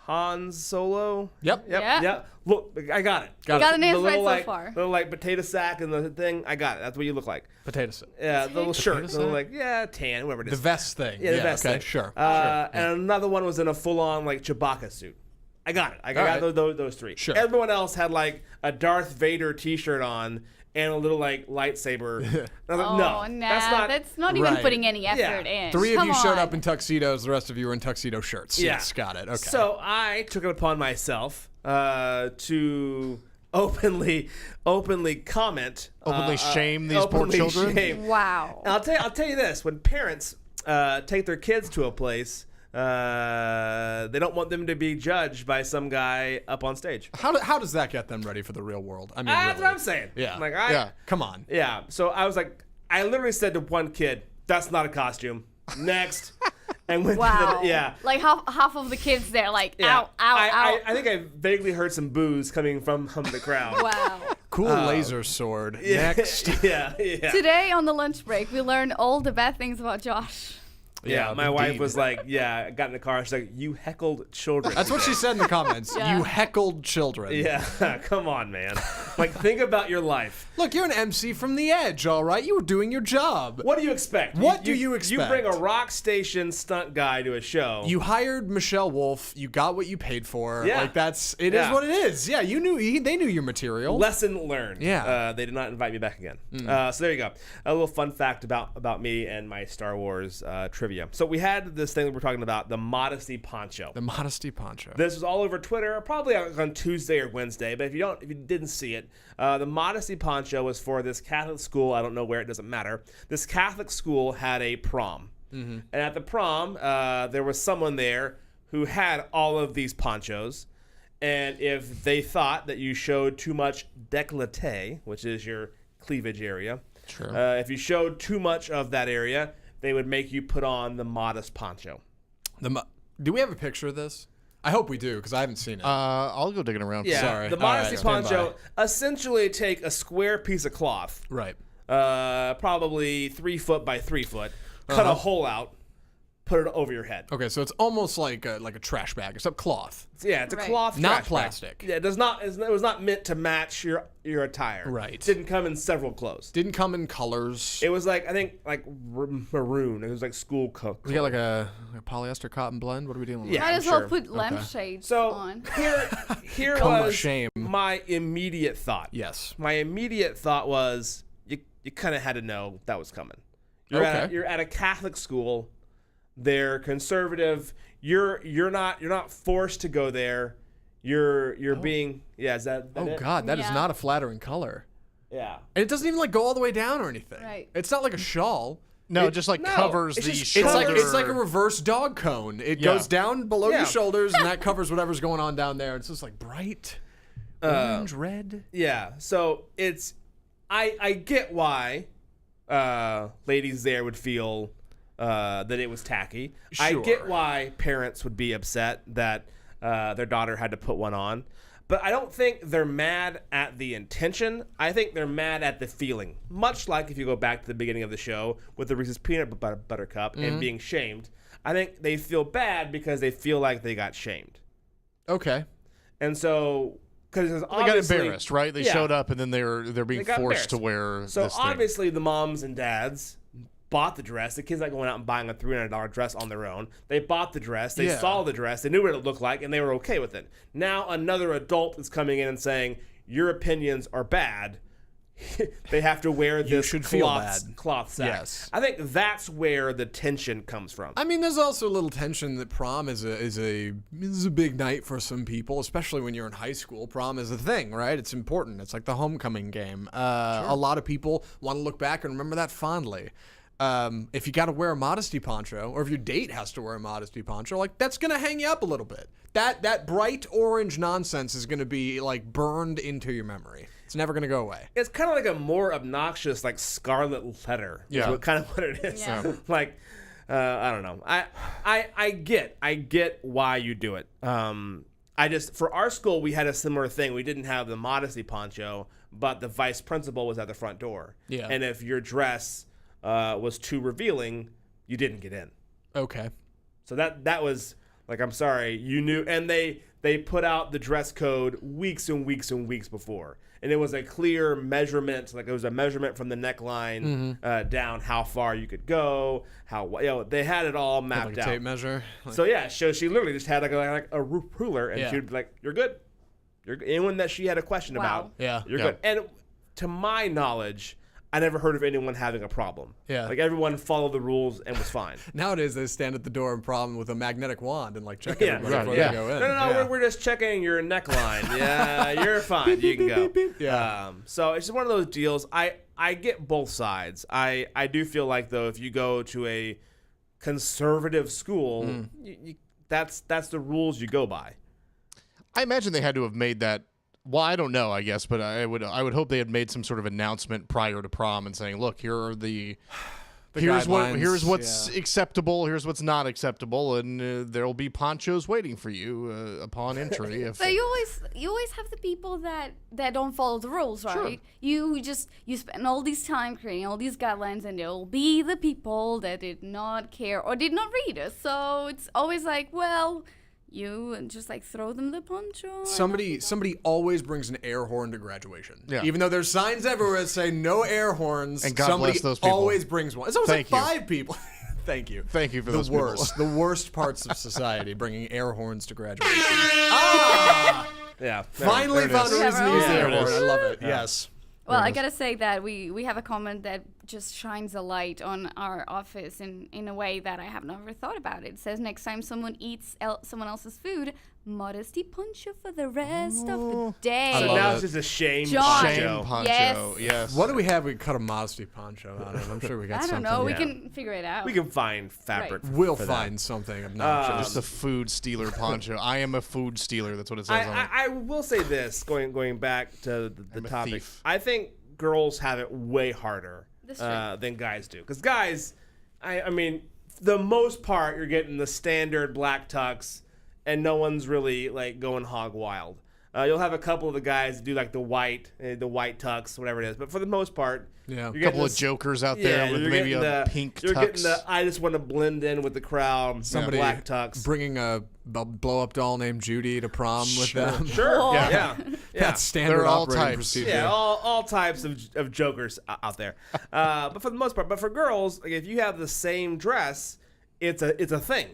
Han Solo. Yep. Yeah. Look, I got it. Got an answer right so like, far. Little like potato sack and the thing. I got it. That's what you look like. Potato sack. Yeah, the little shirt. Potato The little, sack? tan, whatever it The is. vest thing. Yeah, the vest okay, thing. Sure. And another one was in a full-on like Chewbacca suit. I got it. I got right. those 3. Sure. Everyone else had like a Darth Vader T-shirt on and a little like lightsaber. And I was like, no, that's not even Right. putting any effort Yeah. in. 3 of Come you showed on. up in tuxedos. The rest of you were in tuxedo shirts. Yeah. Yes, got it. Okay. So I took it upon myself to openly comment, Openly shame these poor openly children? shame. Wow. And I'll tell you this: when parents take their kids to a place, they don't want them to be judged by some guy up on stage. how does that get them ready for the real world? I mean, That's really. what I'm saying. Yeah. Like Yeah. Come on. Yeah. So I was like, I literally said to one kid, "That's not a costume." Next. And went Wow. to the, yeah. Like half of the kids there, like, Yeah. ow, ow, ow. I think I vaguely heard some boos coming from the crowd. Wow. Cool laser sword. Yeah. Next. yeah. Today on the lunch break, we learned all the bad things about Josh. Yeah, my wife was like, I got in the car. She's like, you heckled children. That's what she said in the comments. Yeah. You heckled children. Yeah, come on, man. Like, think about your life. Look, you're an MC from the Edge, all right? You were doing your job. What do you expect? What do you expect? You bring a rock station stunt guy to a show. You hired Michelle Wolf. You got what you paid for. Yeah. Like, it is what it is. Yeah, you knew. They knew your material. Lesson learned. Yeah. They did not invite me back again. So there you go. A little fun fact about me and my Star Wars trivia. So we had this thing that we're talking about, the Modesty poncho. The Modesty poncho. This was all over Twitter, probably on Tuesday or Wednesday. But if you didn't see it, the Modesty poncho was for this Catholic school. I don't know where, it doesn't matter. This Catholic school had a prom, and at the prom, there was someone there who had all of these ponchos. And if they thought that you showed too much décolleté, which is your cleavage area, if you showed too much of that area, they would make you put on the modest poncho. Do we have a picture of this? I hope we do, because I haven't seen it. I'll go digging around. Yeah, Sorry. the modesty Stand poncho, essentially take a square piece of cloth, Right. probably 3 foot by 3 foot, cut a hole out, put it over your head. Okay, so it's almost like a trash bag, except cloth. Yeah, it's a cloth Not trash bag. plastic. Yeah, it was not meant to match your attire. Right. It didn't come in several clothes. Didn't come in colors. It was like, I think, like maroon. It was like school color. We got like a polyester cotton blend. What are we dealing with? Yeah, Might I'm as well sure. put lampshades So on. here Come of was shame. my immediate thought. Yes. My immediate thought was you kind of had to know that was coming. You're at a Catholic school. They're conservative. You're not forced to go there. You're being is that Oh it? God, that is Yeah. not a flattering color. Yeah. And it doesn't even like go all the way down or anything. Right. It's not like a shawl. No, it just like covers it's the just- shoulder. It's like a reverse dog cone. It Yeah. goes down below Yeah. your shoulders, and that covers whatever's going on down there. It's just like bright orange, red. Yeah. So it's I get why ladies there would feel that it was tacky. I Sure. get why parents would be upset that their daughter had to put one on. But I don't think they're mad at the intention. I think they're mad at the feeling. Much like if you go back to the beginning of the show with the Reese's Peanut Butter Cup and being shamed. I think they feel bad because they feel like they got shamed. Okay. And so, because They got embarrassed, right? They Yeah. showed up and then they're being They got forced to embarrassed. wear So this thing. obviously the moms and dads bought the dress. The kid's not going out and buying a $300 dress on their own. They bought the dress. They Yeah. saw the dress. They knew what it looked like, and they were okay with it. Now another adult is coming in and saying, your opinions are bad. They have to wear this should feel bad. cloth sack. Yes. I think that's where the tension comes from. I mean, there's also a little tension that prom is a big night for some people, especially when you're in high school. Prom is a thing, right? It's important. It's like the homecoming game. A lot of people want to look back and remember that fondly. If you got to wear a modesty poncho, or if your date has to wear a modesty poncho, like that's gonna hang you up a little bit. That bright orange nonsense is gonna be like burned into your memory. It's never gonna go away. It's kind of like a more obnoxious, like scarlet letter. Yeah. Is kind of what it is. Yeah. Like, I don't know. I get why you do it. For our school, we had a similar thing. We didn't have the modesty poncho, but the vice principal was at the front door. Yeah. And if your dress was too revealing, you didn't get in. Okay. So that was like, I'm sorry, you knew, and they put out the dress code weeks and weeks and weeks before, and it was a clear measurement, like it was a measurement from the neckline down how far you could go, they had it all mapped Like a out. tape measure. So yeah, she literally just had like a ruler, and Yeah. she'd be like, "You're good." Anyone that she had a question Wow. about, Yeah. you're Yeah. good. And to my knowledge, I never heard of anyone having a problem. Yeah. Like everyone followed the rules and was fine. Nowadays, they stand at the door and prom with a magnetic wand and like check Yeah. everybody Right, before yeah. they go in. No, Yeah. we're just checking your neckline. Yeah, you're fine. You can go. Yeah. So it's just one of those deals. I get both sides. I do feel like, though, if you go to a conservative school, that's the rules you go by. I imagine they had to have made that. Well, I don't know, I guess, but I would hope they had made some sort of announcement prior to prom and saying, "Look, here are the here's guidelines, what's acceptable, here's what's not acceptable, and there will be ponchos waiting for you upon entry. So you always have the people that don't follow the rules, right? You spend all this time creating all these guidelines, and there'll be the people that did not care or did not read it. So it's always like, well, you just like throw them the poncho. Somebody always brings an air horn to graduation. Yeah. Even though there's signs everywhere that say no air horns, And God somebody bless those people. always brings one. It's always Thank you. like 5 people. Thank you. Thank you for the those worst. people. The worst parts of society, bringing air horns to graduation. Yeah. Finally there it found is. a reason to use the Yeah, air there it horn. I is. love it. Yes. Well, I gotta say that we have a comment that just shines a light on our office in a way that I have never thought about. It says, next time someone eats someone else's food, Modesty poncho for the rest of the day. So now it's just a shame John. Shame poncho. poncho. Yes. What do we have? We cut a Modesty poncho out of. I'm sure we got I something. don't know. We Yeah. can figure it out. We can find fabric. We'll for find something obnoxious. Just a food stealer poncho. I am a food stealer. That's what it says on it. I will say this, going back to the I'm a topic. thief. I think girls have it way harder That's true. than guys do. Because guys, I mean, for the most part, you're getting the standard black tux, and no one's really like going hog wild. You'll have a couple of the guys do like the white tux, whatever it is. But for the most part, Yeah. A couple of jokers out there with you're maybe getting a the- pink You're getting tux. the I just want to blend in with the crowd. Somebody black tux. bringing a blow up doll named Judy to prom with them. Sure. Yeah. Yeah. That's standard They're all operating types. procedure. Yeah, all types of jokers out there. But for the most part, but for girls, like if you have the same dress, it's a thing.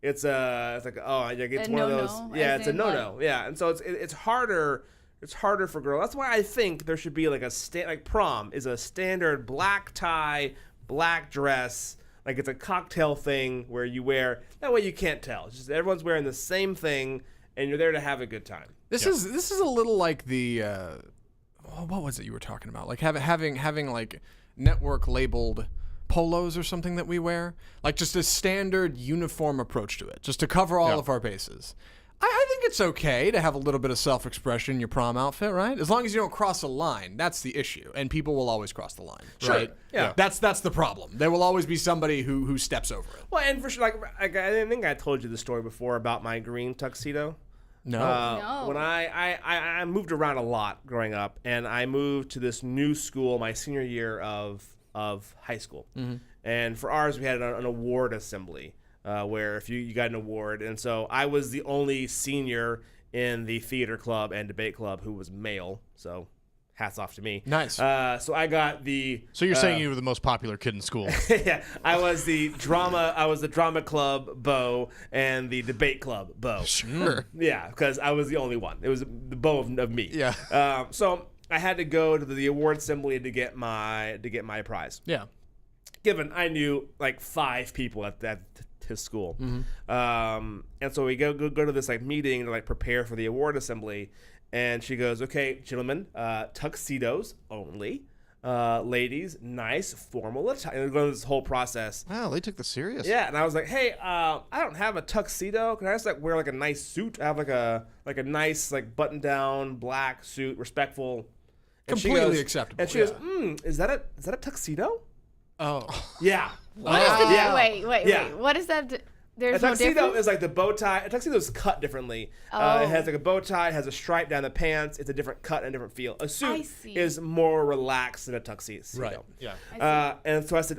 It's like it's A one of those. no-no, Yeah, as it's a in, no-no. Yeah, and so it's harder. It's harder for girls. That's why I think there should be like like prom is a standard black tie, black dress. Like it's a cocktail thing where you wear. That way you can't tell. It's just everyone's wearing the same thing, and you're there to have a good time. This is a little like the what was it you were talking about? Like having like network labeled polos or something that we wear, like just a standard uniform approach to it, just to cover all of our bases. I think it's okay to have a little bit of self-expression in your prom outfit, right? As long as you don't cross a line, that's the issue, and people will always cross the line, right? Yeah. That's the problem. There will always be somebody who steps over it. Well, and for sure, like I didn't think I told you the story before about my green tuxedo. No. No. When I moved around a lot growing up, and I moved to this new school my senior year of high school, and for ours we had an award assembly where if you got an award, and so I was the only senior in the theater club and debate club who was male, so hats off to me. Nice. So I got the. So you're saying you were the most popular kid in school? Yeah, I was the drama club beau and the debate club beau. Sure. Yeah, because I was the only one. It was the beau of me. Yeah. So I had to go to the award assembly to get my prize. Yeah. Given I knew like 5 people at his school, and so we go to this like meeting to like prepare for the award assembly, and she goes, "Okay, gentlemen, tuxedos only." Ladies, nice formal attire. And go through this whole process. Wow, they took this serious. Yeah, and I was like, "Hey, I don't have a tuxedo. Can I just like wear like a nice suit? I have like a nice like button down black suit, respectful." And she Completely goes- acceptable. And she goes, "Is that a tuxedo?" Oh. Yeah. What is the Yeah. wait? Yeah. What is that? There's A no tuxedo difference. is like the bow tie. A tuxedo is cut differently. Oh. It has like a bow tie. It has a stripe down the pants. It's a different cut and a different feel. A I suit see. is more relaxed than a tuxedo. Right. Yeah. And so I said,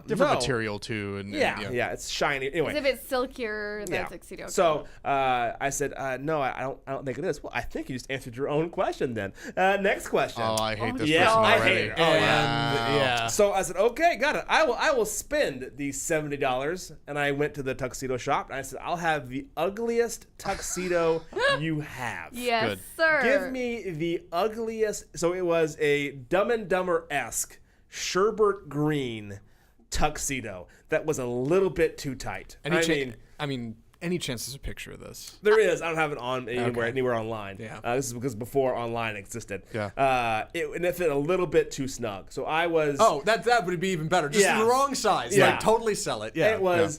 Different no. material too, and Yeah, it's shiny. Anyway, It's a bit silkier than yeah. tuxedo. So I said, no, I don't think it is. Well, I think you just answered your own question then. Next question. Oh, I hate this yeah, person I already. hate it. And Wow. yeah. So I said, okay, got it. I will spend the $70, and I went to the tuxedo shop, and I said, I'll have the ugliest tuxedo you have. yes, Good. sir. Give me the ugliest. So it was a Dumb and Dumber-esque sherbet green tuxedo that was a little bit too tight. I mean, any chance there's a picture of this? There is. I don't have it on anywhere online. Yeah. This is because before online existed. Yeah. It fit a little bit too snug. So I was. Oh, that would be even better. Just Yeah. the wrong size. Yeah. Like totally sell it. Yeah.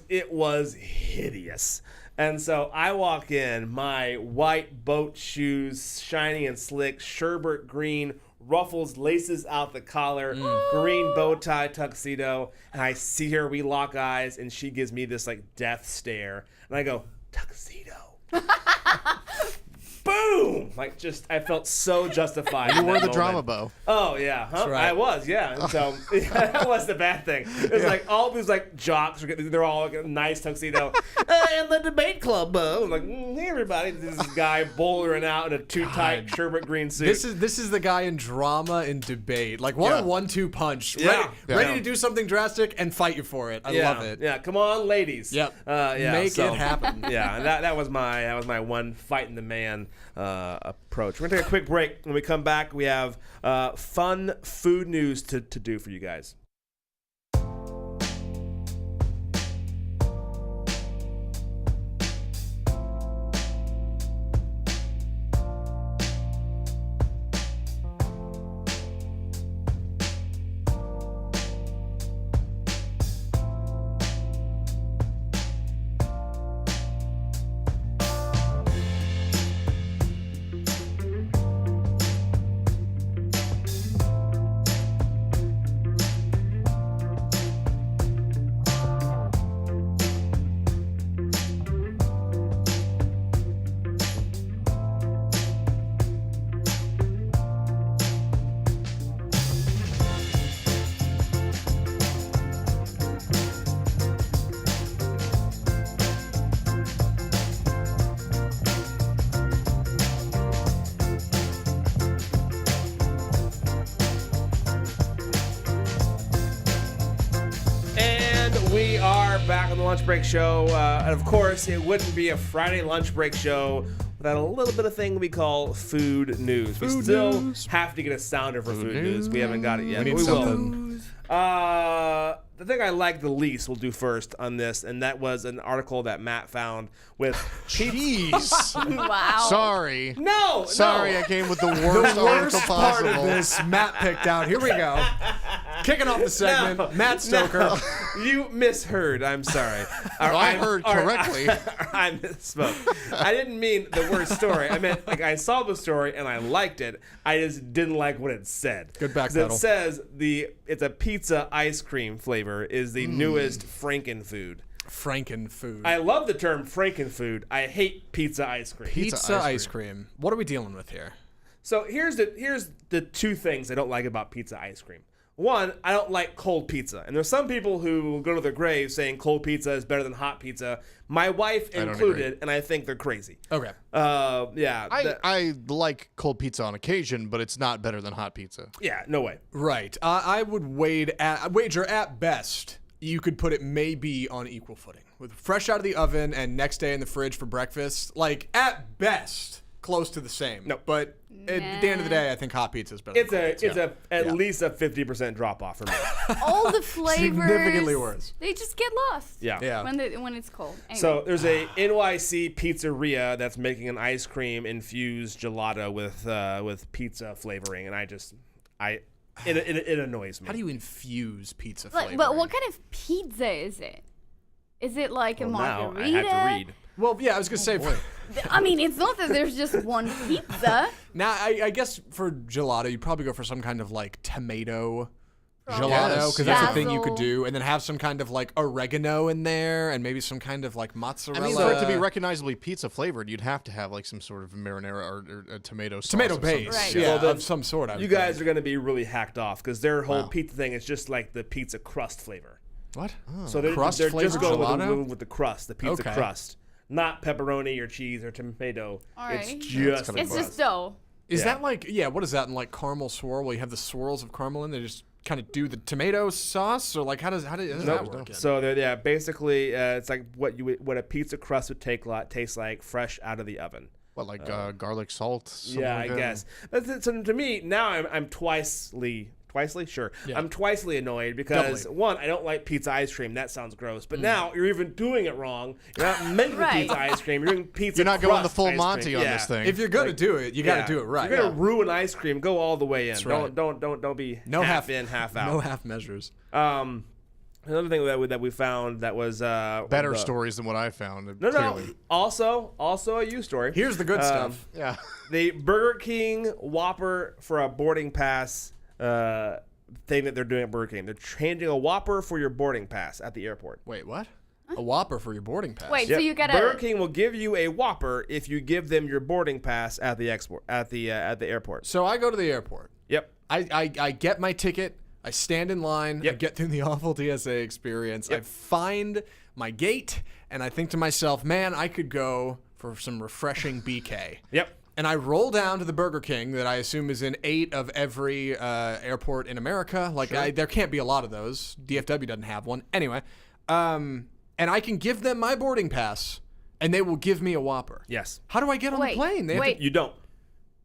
It was hideous. And so I walk in, my white boat shoes, shiny and slick, sherbet green, ruffles, laces out the collar, green bow tie tuxedo, and I see her, we lock eyes, and she gives me this like death stare, and I go, tuxedo. Boom! Like, just, I felt so justified. You wore the moment. drama bow. Oh, yeah. Huh? right. I was, yeah. And so, that was the bad thing. It was like, all these, like, jocks, they're all like a nice tuxedo. And the debate club bow. I'm like, hey, everybody. This guy bowlering out in a too tight sherbet green suit. This is the guy in drama and debate. Like, what a 1-2 punch. Yeah. Ready to do something drastic and fight you for it. I love it. Yeah, come on, ladies. Yep. Make it happen. Yeah, and that was my one fighting the man approach. We're gonna take a quick break. When we come back, we have fun food news to do for you guys. We are back on the Lunch Break Show, and of course, it wouldn't be a Friday Lunch Break Show without a little bit of thing we call food news. We still have to get a sounder for food news. We haven't got it yet. We need but something. Will. The thing I like the least we'll do first on this, and that was an article that Matt found with Jeez. Wow. Sorry. Sorry, I came with the worst article Part possible. of this, Matt picked out. Here we go. Kicking off the segment, No. Matt Stoker. You misheard. I'm sorry. I heard correctly. I misspoke. I didn't mean the word story. I meant like I saw the story and I liked it. I just didn't like what it said. Good 'Cause backpedal. It says it's a pizza ice cream flavor is the newest Frankenfood. Frankenfood. I love the term Frankenfood. I hate pizza ice cream. Pizza ice cream. What are we dealing with here? So here's the two things I don't like about pizza ice cream. One, I don't like cold pizza. And there's some people who will go to their grave saying cold pizza is better than hot pizza. My wife included, and I think they're crazy. Okay. Yeah. I like cold pizza on occasion, but it's not better than hot pizza. Yeah, no way. Right. I would wager at best you could put it maybe on equal footing with fresh out of the oven and next day in the fridge for breakfast. Like at best, close to the same. No. But at the end of the day, I think hot pizza is better. It's at least a 50% drop off for me. All the flavors. Significantly worse. They just get lost. Yeah. When it's cold. Anyway. So there's a NYC pizzeria that's making an ice cream infused gelato with pizza flavoring, and it annoys me. How do you infuse pizza flavor? But what kind of pizza is it? Is it like a Now margarita? I have to read. Well, yeah, I was gonna say. I mean, it's not that there's just one pizza. Now, I guess for gelato, you'd probably go for some kind of like tomato gelato, Yes. because that's a thing you could Basil. do, and then have some kind of like oregano in there, and maybe some kind of like mozzarella. I mean, for it to be recognizably pizza flavored, you'd have to have like some sort of marinara or a tomato sauce. tomato of some base, Right. yeah, Well, then of some sort. I You would guys think. are going to be really hacked off because their whole pizza thing is just like the pizza crust flavor. What? So they're Crust just flavored going gelato? with the crust, the pizza Okay. crust, not pepperoni or cheese or tomato. All It's right. just It's just dough. Is Yeah. that like what is that in like caramel swirl? Where you have the swirls of caramel in, they just kind of do the tomato sauce, or like how does that work? So basically, it's like what a pizza crust would taste like fresh out of the oven. What, like garlic salt? something Yeah, like I that? guess. So to me, now I'm twicely, sure. Yeah. I'm twicely annoyed because Doubly. one, I don't like pizza ice cream. That sounds gross. But now you're even doing it wrong. You're not making Right. pizza ice cream. You're doing pizza. You're not going the crust full ice Monty cream. on Yeah. this thing. If you're gonna do it, you got to do it right. If you're gonna ruin ice cream, go all the way in. right. Don't be No half half in, half out. No half measures. Another thing that we found that was Better stories than what I found. No. Clearly. Also a you story. Here's the good stuff. Yeah. The Burger King Whopper for a boarding pass thing that they're doing at Burger King. They're changing a Whopper for your boarding pass at the airport. Wait, what? A Whopper for your boarding pass? Wait, Yep. so you get Burger King will give you a Whopper if you give them your boarding pass at the airport. So I go to the airport. Yep. I get my ticket. I stand in line. Yep. I get through the awful TSA experience. Yep. I find my gate, and I think to myself, man, I could go for some refreshing BK. Yep. And I roll down to the Burger King that I assume is in 8 of every airport in America. Like, there can't be a lot of those. DFW doesn't have one. Anyway, and I can give them my boarding pass, and they will give me a Whopper. Yes. How do I get on the plane? You don't.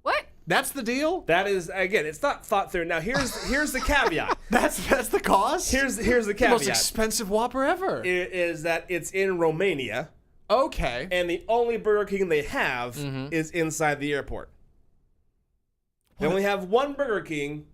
What? That's the deal? That is, again, it's not thought through. Now, here's the caveat. That's the cost? Here's the The caveat. most expensive Whopper ever. Is that it's in Romania. Okay. And the only Burger King they have is inside the airport. They only have one Burger King,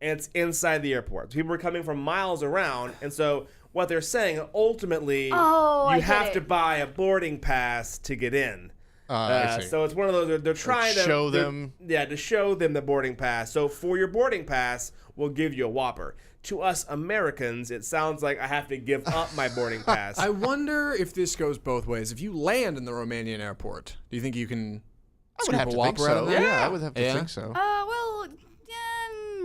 and it's inside the airport. People are coming from miles around, and so what they're saying, ultimately, I have get to it. buy a boarding pass to get in. I see. So it's one of those, they're trying to show them. Yeah, to show them the boarding pass. So for your boarding pass, we'll give you a Whopper. To us Americans, it sounds like I have to give up my boarding pass. I wonder if this goes both ways. If you land in the Romanian airport, do you think you can I would scoop have a to think Whopper out so. of there? Yeah, I would have to Yeah? think so. Well,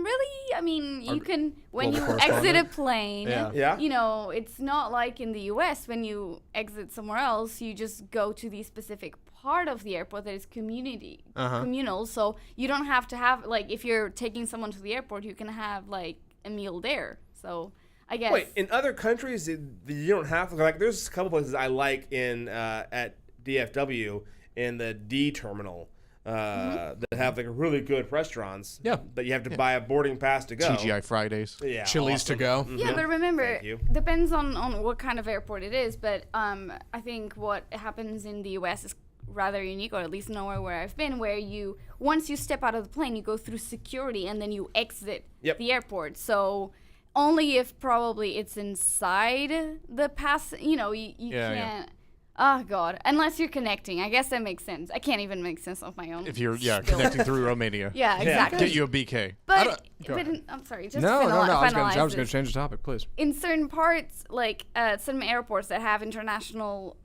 really? I mean, you can, when you global exit a correspondent? plane, Yeah. you know, it's not like in the US when you exit somewhere else, you just go to the specific part of the airport that is communal. So you don't have to have, like, if you're taking someone to the airport, you can have, like, a meal there. So I guess. Wait, in other countries, you don't have to. Like, there's a couple places I like in at DFW in the D terminal that have like really good restaurants. Yeah. But you have to buy a boarding pass to go. TGI Fridays. Yeah. Chili's awesome. to go. Yeah, but remember, Thank you. depends on what kind of airport it is. But I think what happens in the U.S. is rather unique, or at least nowhere where I've been, where you, once you step out of the plane, you go through security and then you exit the airport. So only if probably it's inside the pass, you know, you can't. Oh, God. Unless you're connecting. I guess that makes sense. I can't even make sense of my own. If you're spill. connecting through Romania. Yeah, exactly. Get you a BK. I'm sorry. Just No, to no, no. I was finalize going to this. change the topic, please. In certain parts, like some airports that have international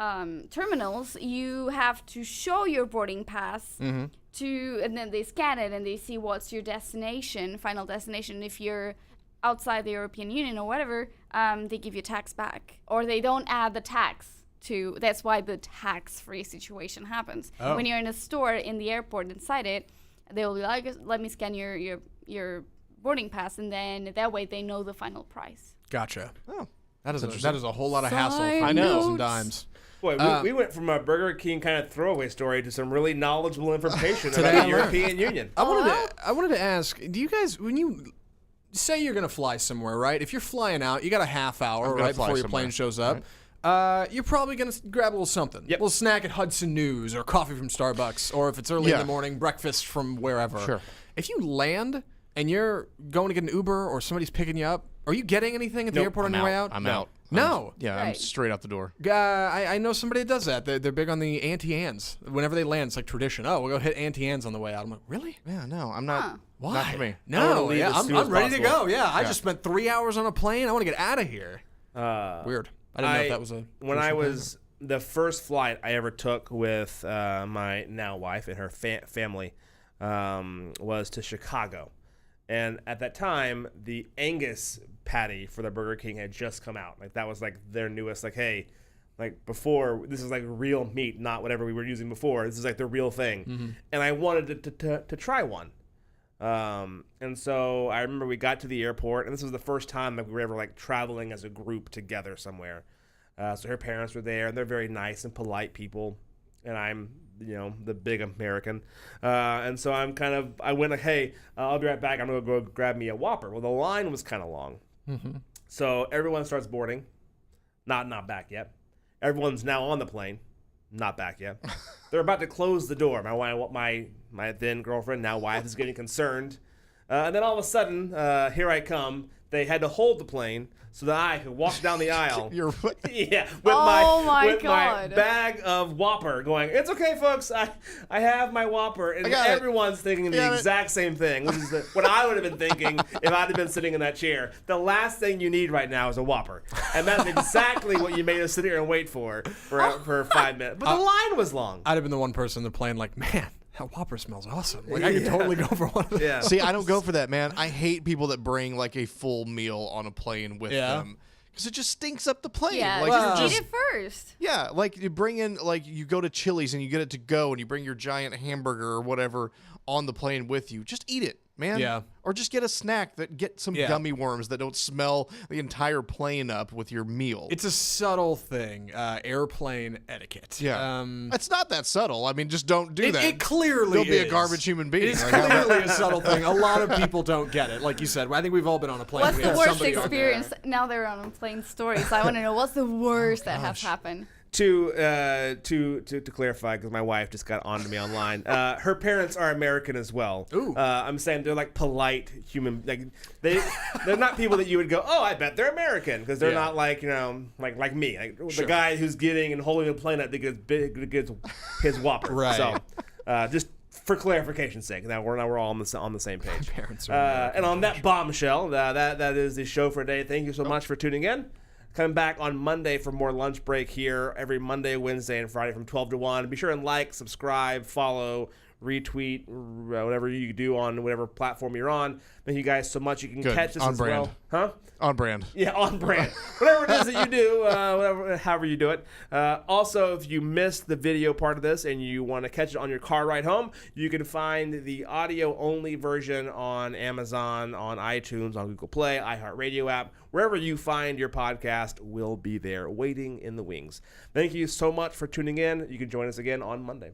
terminals, you have to show your boarding pass to, and then they scan it and they see what's your destination, final destination. If you're outside the European Union or whatever, they give you tax back, or they don't add the tax to. That's why the tax-free situation happens. Oh. When you're in a store in the airport inside it, they will be like, "Let me scan your boarding pass," and then that way they know the final price. Gotcha. Oh, that is a whole lot of hassle for Side nickels and notes. dimes. Boy, we went from a Burger King kind of throwaway story to some really knowledgeable information Today about I the learned. European Union. I wanted to ask, do you guys, when you say you're going to fly somewhere, right? If you're flying out, you got a half hour gonna right fly before your somewhere, plane shows up. You're probably going to grab a little something. Yep. A little snack at Hudson News or coffee from Starbucks, or if it's early in Yeah. the morning, breakfast from wherever. Sure. If you land and you're going to get an Uber or somebody's picking you up, are you getting anything at the Nope. airport on I'm your way out. out? I'm out. No. Yeah, I'm Right. straight out the door. I know somebody that does that. They're big on the Auntie Anne's. Whenever they land, it's like tradition. Oh, we'll go hit Auntie Anne's on the way out. I'm like, really? Yeah, no, I'm not. Why? Not for me. I No, wanna leave yeah, as soon as I'm ready to possible. go. Yeah, I just spent 3 hours on a plane. I want to get out of here. Weird. I didn't know if that was a. When I traditional was the first flight I ever took with my now wife and her family was to Chicago, and at that time the Angus patty for the Burger King had just come out. Like that was like their newest. Like hey, like before this is like real meat, not whatever we were using before. This is like the real thing, and I wanted to try one. And so I remember we got to the airport, and this was the first time that we were ever like traveling as a group together somewhere. So her parents were there, and they're very nice and polite people, and I'm, you know, the big American. And so I went like, hey, I'll be right back. I'm gonna go grab me a Whopper. Well, the line was kind of long, so everyone starts boarding. Not back yet. Everyone's now on the plane. Not back yet. They're about to close the door. My then girlfriend, now wife, is getting concerned. And then all of a sudden, here I come. they had to hold the plane so that I could walk down the aisle. You're Yeah, with Oh my my God. bag of Whopper going, it's okay, folks, I have my Whopper. And got it. everyone's thinking the exact same thing, which is what I would have been thinking if I'd have been sitting in that chair. The last thing you need right now is a Whopper. And that's exactly what you made us sit here and wait for 5 minutes. But the line was long. I'd have been the one person in the plane like, man, that Whopper smells awesome. Like, I could totally go for one of those. Yeah. See, I don't go for that, man. I hate people that bring like a full meal on a plane with them because it just stinks up the plane. Yeah, Like, just you're eat it first. Yeah, like you bring in, like you go to Chili's and you get it to go, and you bring your giant hamburger or whatever on the plane with you. Just eat it, man. Yeah. Or just get a snack get some gummy worms that don't smell the entire plane up with your meal. It's a subtle thing, airplane etiquette. Yeah. It's not that subtle. I mean, just don't do that. It clearly You'll be is. a garbage human being. It is Like, how about- clearly a subtle thing. A lot of people don't get it. Like you said, I think we've all been on a plane. What's We the have worst somebody on there. experience? Now they're on a plane story, so I want to know what's the worst that has happened. To clarify, because my wife just got onto me online, her parents are American as well. Ooh. I'm saying they're like polite human. Like they're not people that you would go, oh, I bet they're American, because they're not like like me, like the guy who's getting and holding the plane up that gets his Whopper. Right. So just for clarification's sake, now we're all on the same page. Parents are And on that bombshell, that is the show for today. Thank you so much for tuning in. Coming back on Monday for more lunch break here every Monday, Wednesday, and Friday from 12 to 1. Be sure and like, subscribe, follow, retweet, whatever you do on whatever platform you're on. Thank you guys so much. You can Good. catch us On as brand. well. Huh? On brand. Yeah, on brand. Whatever it is that you do, however you do it. Also, if you missed the video part of this and you want to catch it on your car ride home, you can find the audio-only version on Amazon, on iTunes, on Google Play, iHeartRadio app. Wherever you find your podcast will be there, waiting in the wings. Thank you so much for tuning in. You can join us again on Monday.